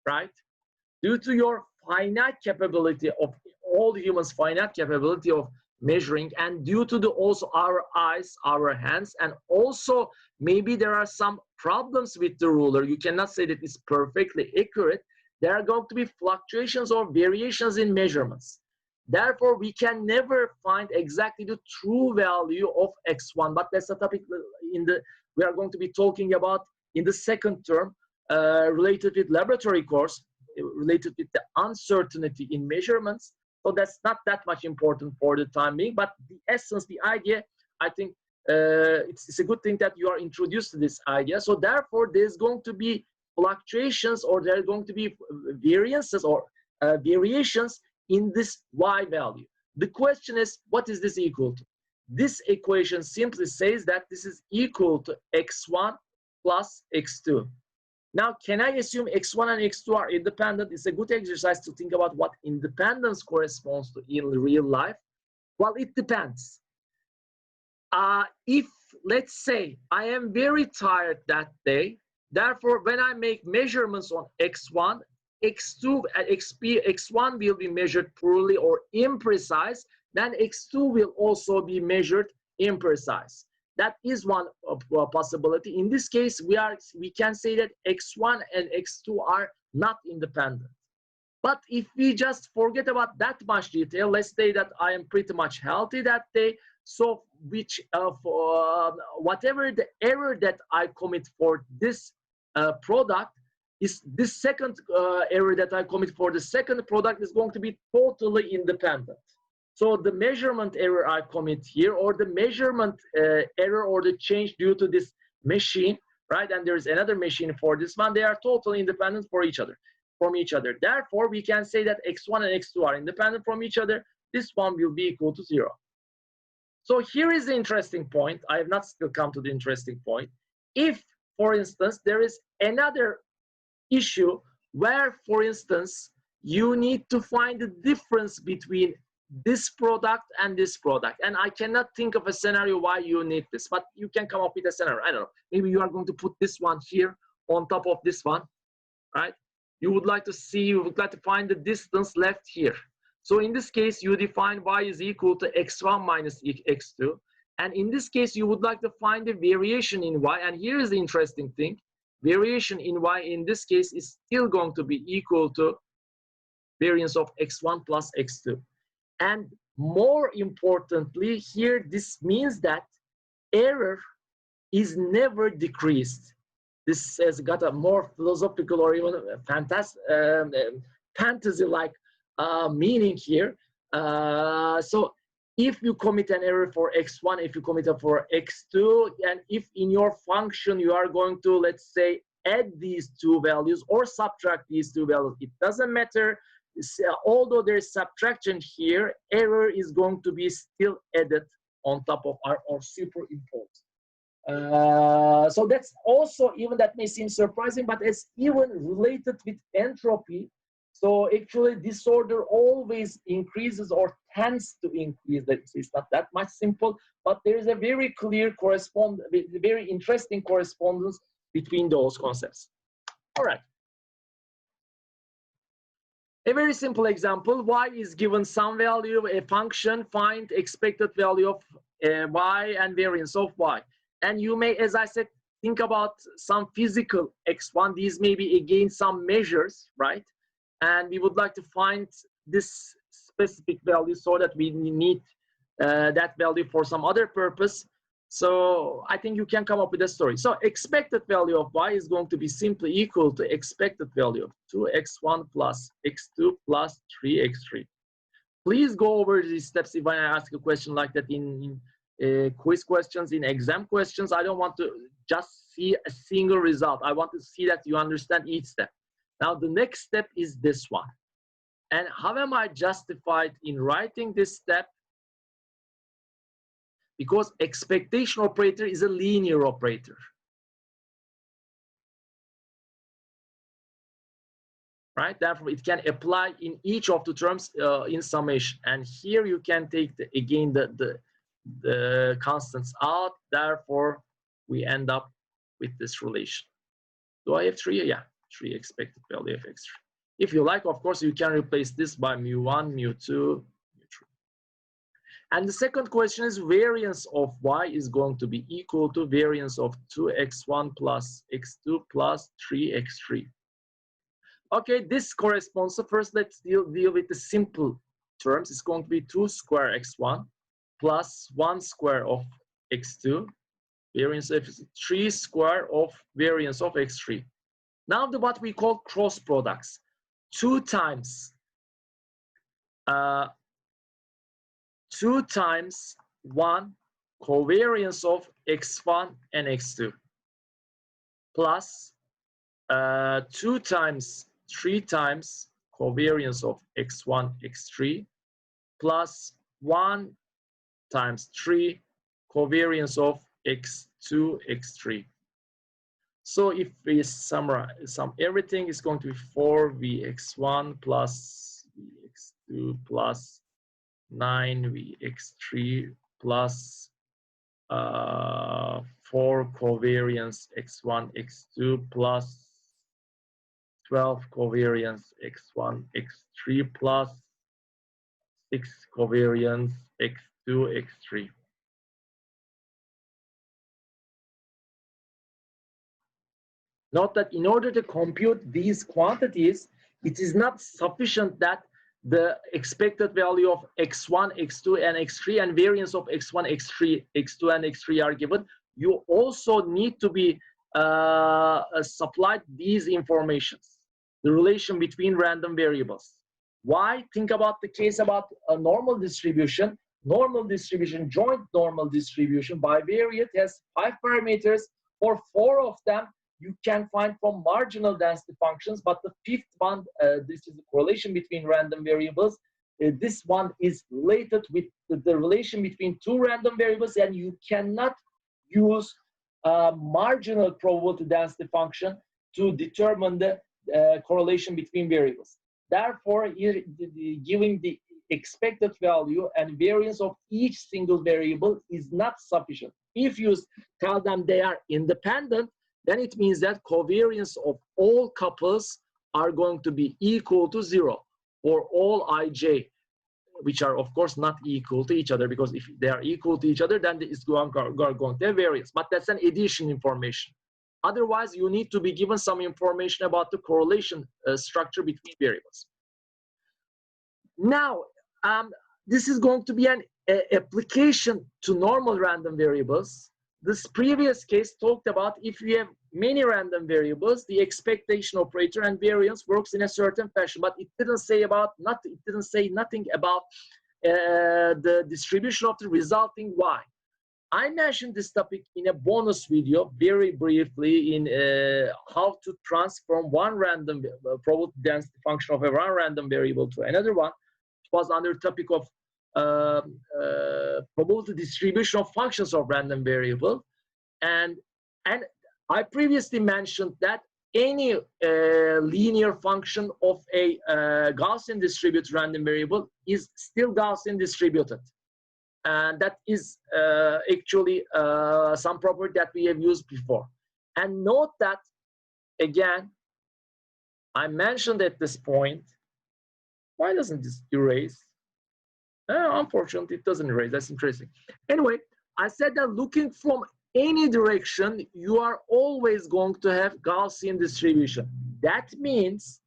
right? Due to your finite capability of all humans' finite capability of measuring, and due to the also our eyes, our hands, and also maybe there are some problems with the ruler. You cannot say that it's perfectly accurate. There are going to be fluctuations or variations in measurements. Therefore, we can never find exactly the true value of X1, but that's a topic we are going to be talking about in the second term related with laboratory course, related with the uncertainty in measurements. So that's not that much important for the time being, but the essence, the idea, I think it's a good thing that you are introduced to this idea. So therefore, there's going to be fluctuations, or there are going to be variances or variations in this Y value. The question is, what is this equal to? This equation simply says that this is equal to X1 plus X2. Now, can I assume X1 and X2 are independent? It's a good exercise to think about what independence corresponds to in real life. Well, it depends. If, let's say, I am very tired that day, Therefore, when I make measurements on x1, x2 and x1 will be measured poorly or imprecise, then x2 will also be measured imprecise. That is one possibility. In this case, we can say that x1 and x2 are not independent. But if we just forget about that much detail, let's say that I am pretty much healthy that day, so whatever the error that I commit for this product is this second error that I commit for the second product is going to be totally independent. So the measurement error I commit here, or the measurement error or the change due to this machine, right? And there's another machine for this one. They are totally independent from each other. Therefore, we can say that x1 and x2 are independent from each other. This one will be equal to 0. So here is the interesting point. I have not still come to the interesting point. If, for instance, there is another issue where, for instance, you need to find the difference between this product and this product, and I cannot think of a scenario why you need this, but you can come up with a scenario. I don't know, maybe you are going to put this one here on top of this one, right? You would like to find the distance left here. So in this case, you define y is equal to x1 minus x2, and in this case, you would like to find the variation in y, and here is the interesting thing. Variation in y in this case is still going to be equal to variance of x1 plus x2. And more importantly, here this means that error is never decreased. This has got a more philosophical or even fantastic, fantasy-like meaning here. So if you commit an error for x1, if you commit it for x2, and if in your function you are going to, let's say, add these two values or subtract these two values, it doesn't matter. Although there is subtraction here, error is going to be still added on top of or superimposed. So that's also, even that may seem surprising, but it's even related with entropy. So actually disorder always increases or tends to increase. It's not that much simple, but there is a very clear very interesting correspondence between those concepts. All right. A very simple example, y is given some value, a function, find expected value of y and variance of y. And you may, as I said, think about some physical x1. These may be again some measures, right? And we would like to find this specific value so that we need that value for some other purpose. So I think you can come up with a story. So expected value of y is going to be simply equal to expected value of 2x1 plus x2 plus 3x3. Please go over these steps if I ask a question like that in quiz questions, in exam questions. I don't want to just see a single result. I want to see that you understand each step. Now the next step is this one. And how am I justified in writing this step? Because expectation operator is a linear operator. Right? Therefore, it can apply in each of the terms in summation. And here you can take again the constants out. Therefore, we end up with this relation. Do I have 3? Yeah, 3 expected value of x3. If you like, of course, you can replace this by mu1, mu2, mu3. And the second question is variance of y is going to be equal to variance of 2x1 plus x2 plus 3x3. Okay, this corresponds. So first, let's deal with the simple terms. It's going to be 2 square x1 plus 1 square of x2, variance of 3 square of variance of x3. Now what we call cross products. 2 times 1 covariance of x1 and x2 plus 2 times 3 times covariance of x1, x3 plus 1 times 3 covariance of x2, x3. So if we summarize everything, is going to be 4vx1 plus vx2 plus 9vx3 plus 4 covariance x1, x2 plus 12 covariance x1, x3 plus 6 covariance x2, x3. Note that in order to compute these quantities, it is not sufficient that the expected value of x1, x2, and x3 and variance of x1, x3, x2, and x3 are given. You also need to be supplied these informations, the relation between random variables. Why? Think about the case about a normal distribution. Normal distribution, joint normal distribution, bivariate has 5 parameters. For 4 of them, you can find from marginal density functions, but the 5th one, this is the correlation between random variables. This one is related with the relation between 2 random variables, and you cannot use marginal probability density function to determine the correlation between variables. Therefore, giving the expected value and variance of each single variable is not sufficient. If you tell them they are independent, then it means that covariance of all couples are going to be equal to 0 for all ij, which are of course not equal to each other, because if they are equal to each other, then it's going to have variance. But that's an addition information. Otherwise, you need to be given some information about the correlation structure between variables. Now, this is going to be an application to normal random variables. This previous case talked about if you have many random variables, the expectation operator and variance works in a certain fashion, but it didn't say nothing about the distribution of the resulting y. I mentioned this topic in a bonus video very briefly in how to transform one random probability density function of a one random variable to another one. It was under the topic of probability distribution of functions of random variable, and I previously mentioned that any linear function of a Gaussian distributed random variable is still Gaussian distributed, and that is actually some property that we have used before. And note that again, I mentioned at this point, why doesn't this erase? Unfortunately, it doesn't erase. That's interesting. Anyway, I said that looking from any direction, you are always going to have Gaussian distribution. That means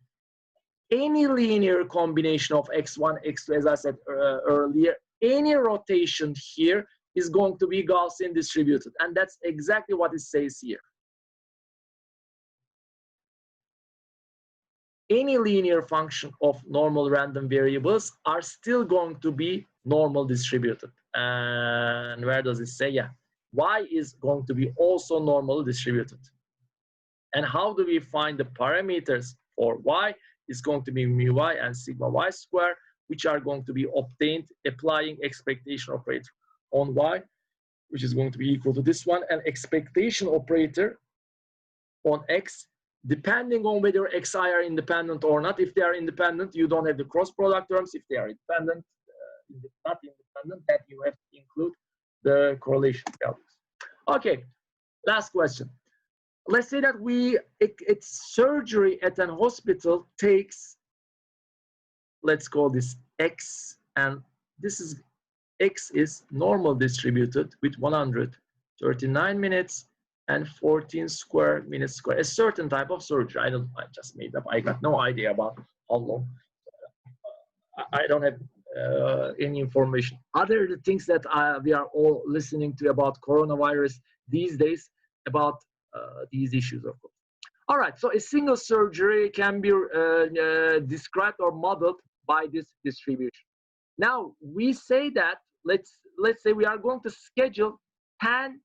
any linear combination of x1, x2, as I said earlier, any rotation here is going to be Gaussian distributed. And that's exactly what it says here. Any linear function of normal random variables are still going to be normal distributed. And where does it say? Yeah, y is going to be also normal distributed. And how do we find the parameters for y? It's going to be mu y and sigma y square, which are going to be obtained applying expectation operator on y, which is going to be equal to this one, and expectation operator on x, depending on whether xi are independent or not. If they are independent, you don't have the cross product terms. If they are independent, not independent, then you have to include the correlation values. Okay, last question. Let's say that it's surgery at an hospital takes, let's call this x, and this is x is normal distributed with 139 minutes and 14 square minutes square, a certain type of surgery. I just made up. I got no idea about how long. I don't have any information. Other the things that we are all listening to about coronavirus these days, about these issues, of course. All right, so a single surgery can be described or modeled by this distribution. Now, we say that, let's say we are going to schedule 10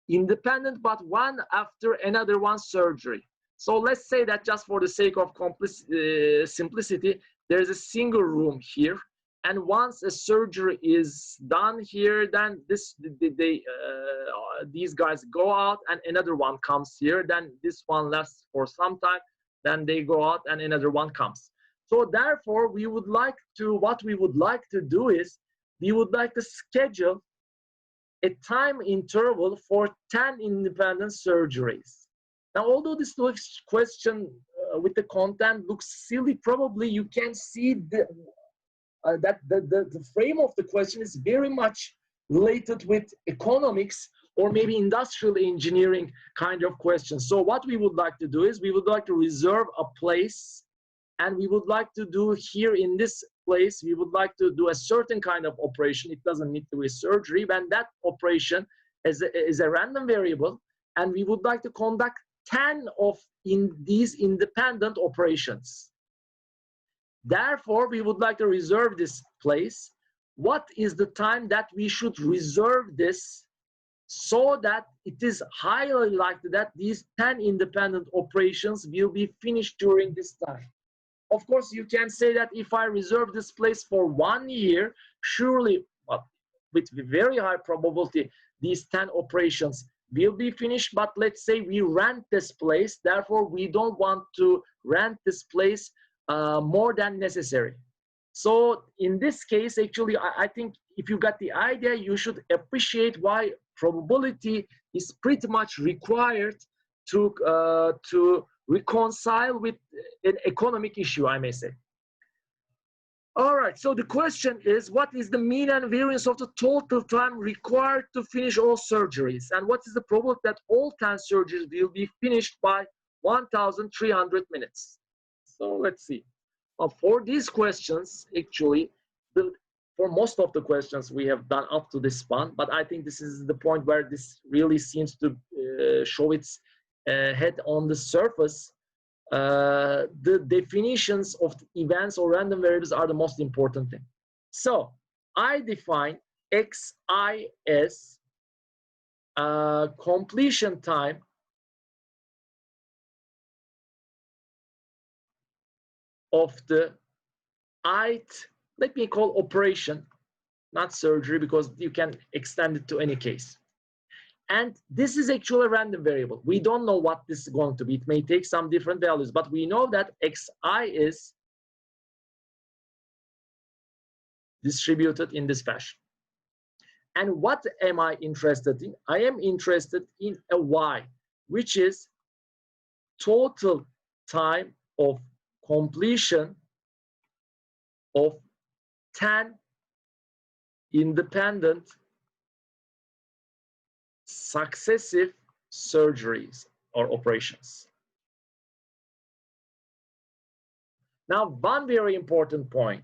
independent but one after another one surgery. So let's say that just for the sake of simplicity, there's a single room here, and once a surgery is done here, then these guys go out and another one comes here, then this one lasts for some time, then they go out and another one comes. So therefore, what we would like to do is, we would like to schedule a time interval for 10 independent surgeries. Now, although this question with the content looks silly, probably you can see that the frame of the question is very much related with economics or maybe industrial engineering kind of questions. So what we would like to do is we would like to reserve a place, and we would like to do here in this place, we would like to do a certain kind of operation. It doesn't need to be surgery. When that operation is a random variable, and we would like to conduct 10 of these independent operations. Therefore, we would like to reserve this place. What is the time that we should reserve this so that it is highly likely that these 10 independent operations will be finished during this time? Of course, you can say that if I reserve this place for 1 year, surely, with very high probability, these 10 operations will be finished. But let's say we rent this place, therefore we don't want to rent this place more than necessary. So in this case, actually, I think if you got the idea, you should appreciate why probability is pretty much required to reconcile with an economic issue, I may say. All right, so the question is, what is the mean and variance of the total time required to finish all surgeries? And what is the probability that all 10 surgeries will be finished by 1,300 minutes? So let's see. For these questions, actually, for most of the questions we have done up to this point, but I think this is the point where this really seems to show its head on the surface. The definitions of the events or random variables are the most important thing. So I define xi as completion time of the ith, let me call operation, not surgery, because you can extend it to any case. And this is actually a random variable. We don't know what this is going to be. It may take some different values, but we know that xi is distributed in this fashion. And what am I interested in? I am interested in a y, which is total time of completion of 10 independent successive surgeries or operations. Now, one very important point.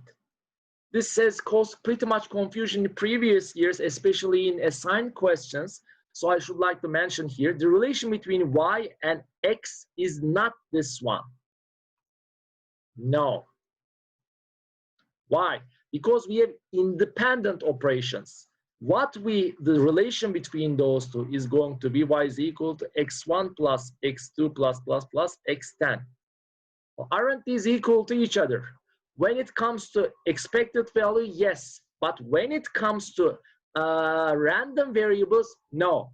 This has caused pretty much confusion in previous years, especially in assigned questions. So I should like to mention here, the relation between y and x is not this one. No. Why? Because we have independent operations. The relation between those two is going to be y is equal to x1 plus x2 plus x10. Well, aren't these equal to each other? When it comes to expected value, yes. But when it comes to random variables, no.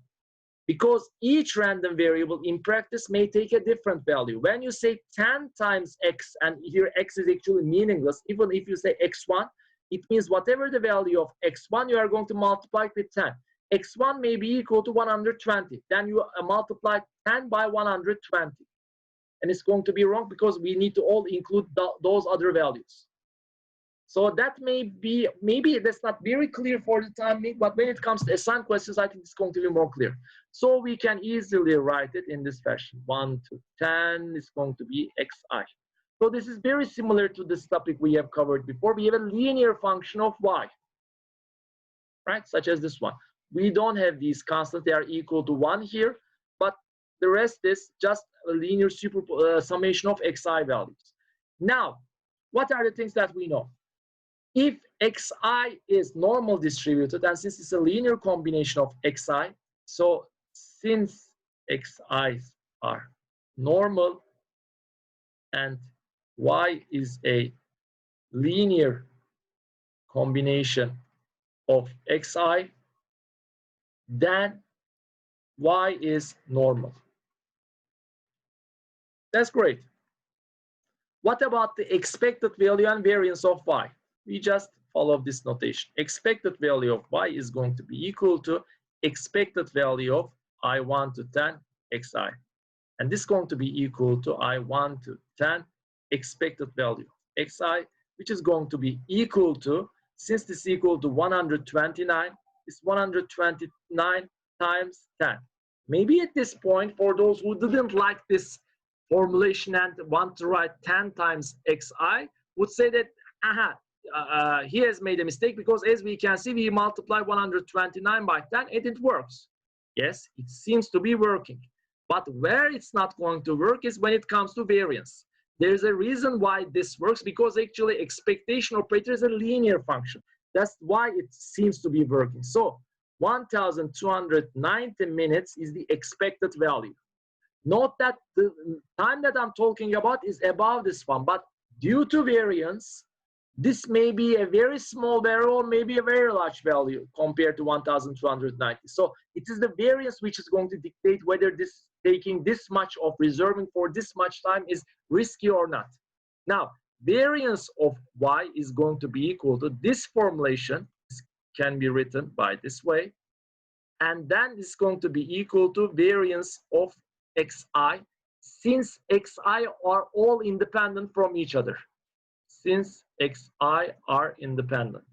Because each random variable in practice may take a different value. When you say 10 times x, and here x is actually meaningless, even if you say x1, it means whatever the value of x1, you are going to multiply with 10. x1 may be equal to 120. Then you multiply 10 by 120. And it's going to be wrong because we need to all include those other values. So that may be, maybe that's not very clear for the time being, but when it comes to assigned questions, I think it's going to be more clear. So we can easily write it in this fashion. 1 to 10 is going to be xi. So this is very similar to this topic we have covered before. We have a linear function of y, right? Such as this one. We don't have these constants. They are equal to 1 here, but the rest is just a linear summation of xi values. Now, what are the things that we know? If xi is normal distributed, and since it's a linear combination of xi, so since xi's are normal and y is a linear combination of xi, then y is normal. That's great. What about the expected value and variance of y? We just follow this notation. Expected value of y is going to be equal to expected value of I1 to 10 xi. And this is going to be equal to I1 to 10 expected value of xi, which is going to be equal to, since this is equal to 129, it's 129 times 10. Maybe at this point, for those who didn't like this formulation and want to write 10 times xi, would say that, he has made a mistake, because as we can see, we multiply 129 by 10 and it works. Yes, it seems to be working. But where it's not going to work is when it comes to variance. There's a reason why this works, because actually expectation operator is a linear function. That's why it seems to be working. So 1290 minutes is the expected value. Note that the time that I'm talking about is above this one, but due to variance, this may be a very small value or maybe a very large value compared to 1290. So it is the variance which is going to dictate whether this taking this much of reserving for this much time is risky or not. Now, variance of y is going to be equal to this formulation. This can be written by this way. And then it's going to be equal to variance of xi, since xi are all independent from each other. Since xi are independent.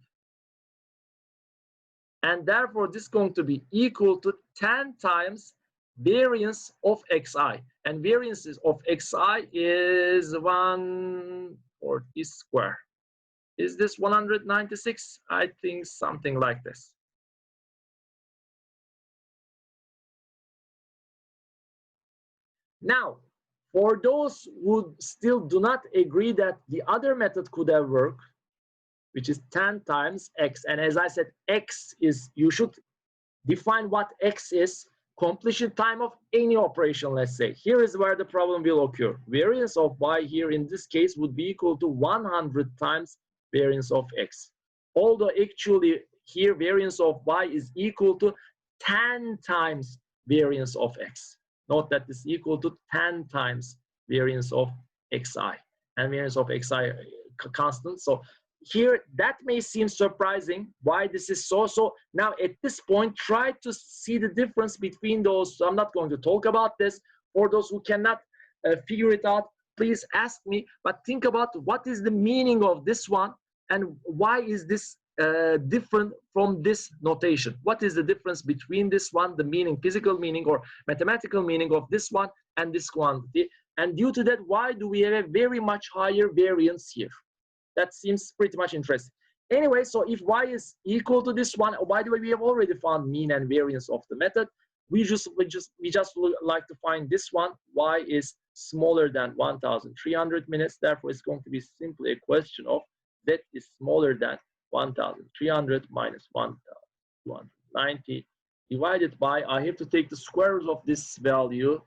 And therefore, this is going to be equal to 10 times variance of xi. And variance of xi is 140 square. Is this 196? I think something like this. Now, for those who still do not agree that the other method could have worked, which is 10 times x, and as I said, x is, you should define what x is, completion time of any operation, let's say. Here is where the problem will occur. Variance of y here in this case would be equal to 100 times variance of x. Although actually here variance of y is equal to 10 times variance of x. Note that this is equal to 10 times variance of xi, and variance of xi constant. So here, that may seem surprising why this is so. So now at this point, try to see the difference between those. So I'm not going to talk about this. For those who cannot figure it out, please ask me. But think about what is the meaning of this one and why is this different from this notation. What is the difference between this one, the meaning, physical meaning or mathematical meaning of this one and this quantity? And due to that, why do we have a very much higher variance here? That seems pretty much interesting. Anyway, so if y is equal to this one, by the way, we have already found mean and variance of the method. We just like to find this one. Y is smaller than 1,300 minutes. Therefore, it's going to be simply a question of z is smaller than 1,300 minus 1,290 divided by, I have to take the square root of this value.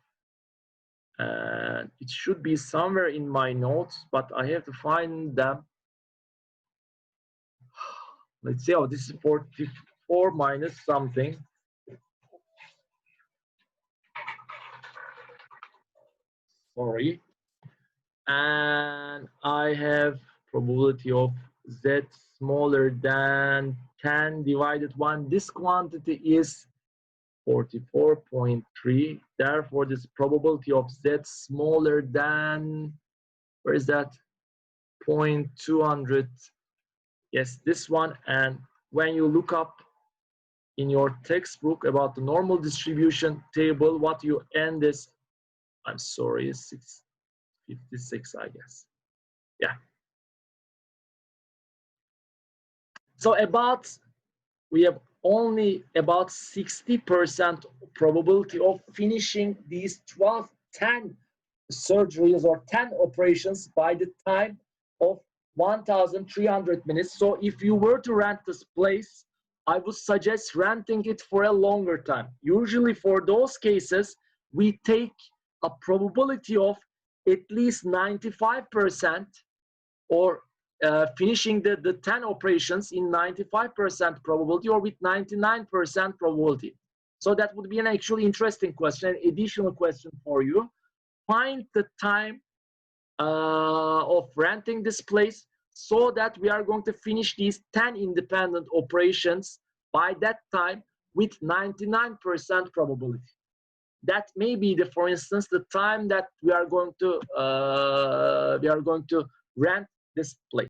And it should be somewhere in my notes, but I have to find them. Let's see, oh, this is 44 minus something. Sorry. And I have probability of z smaller than 10 divided 1. This quantity is 44.3. Therefore, this probability of z smaller than, where is that? 0.200. Yes, this one. And when you look up in your textbook about the normal distribution table, what you end is, I'm sorry, 656, I guess. Yeah. So we have only about 60% probability of finishing these 10 surgeries or 10 operations by the time of 1,300 minutes. So if you were to rent this place, I would suggest renting it for a longer time. Usually for those cases, we take a probability of at least 95% or finishing the 10 operations in 95% probability or with 99% probability. So that would be an actually interesting question, an additional question for you. Find the time of renting this place so that we are going to finish these 10 independent operations by that time with 99% probability. That may be the, for instance, the time that we are going to rent this place.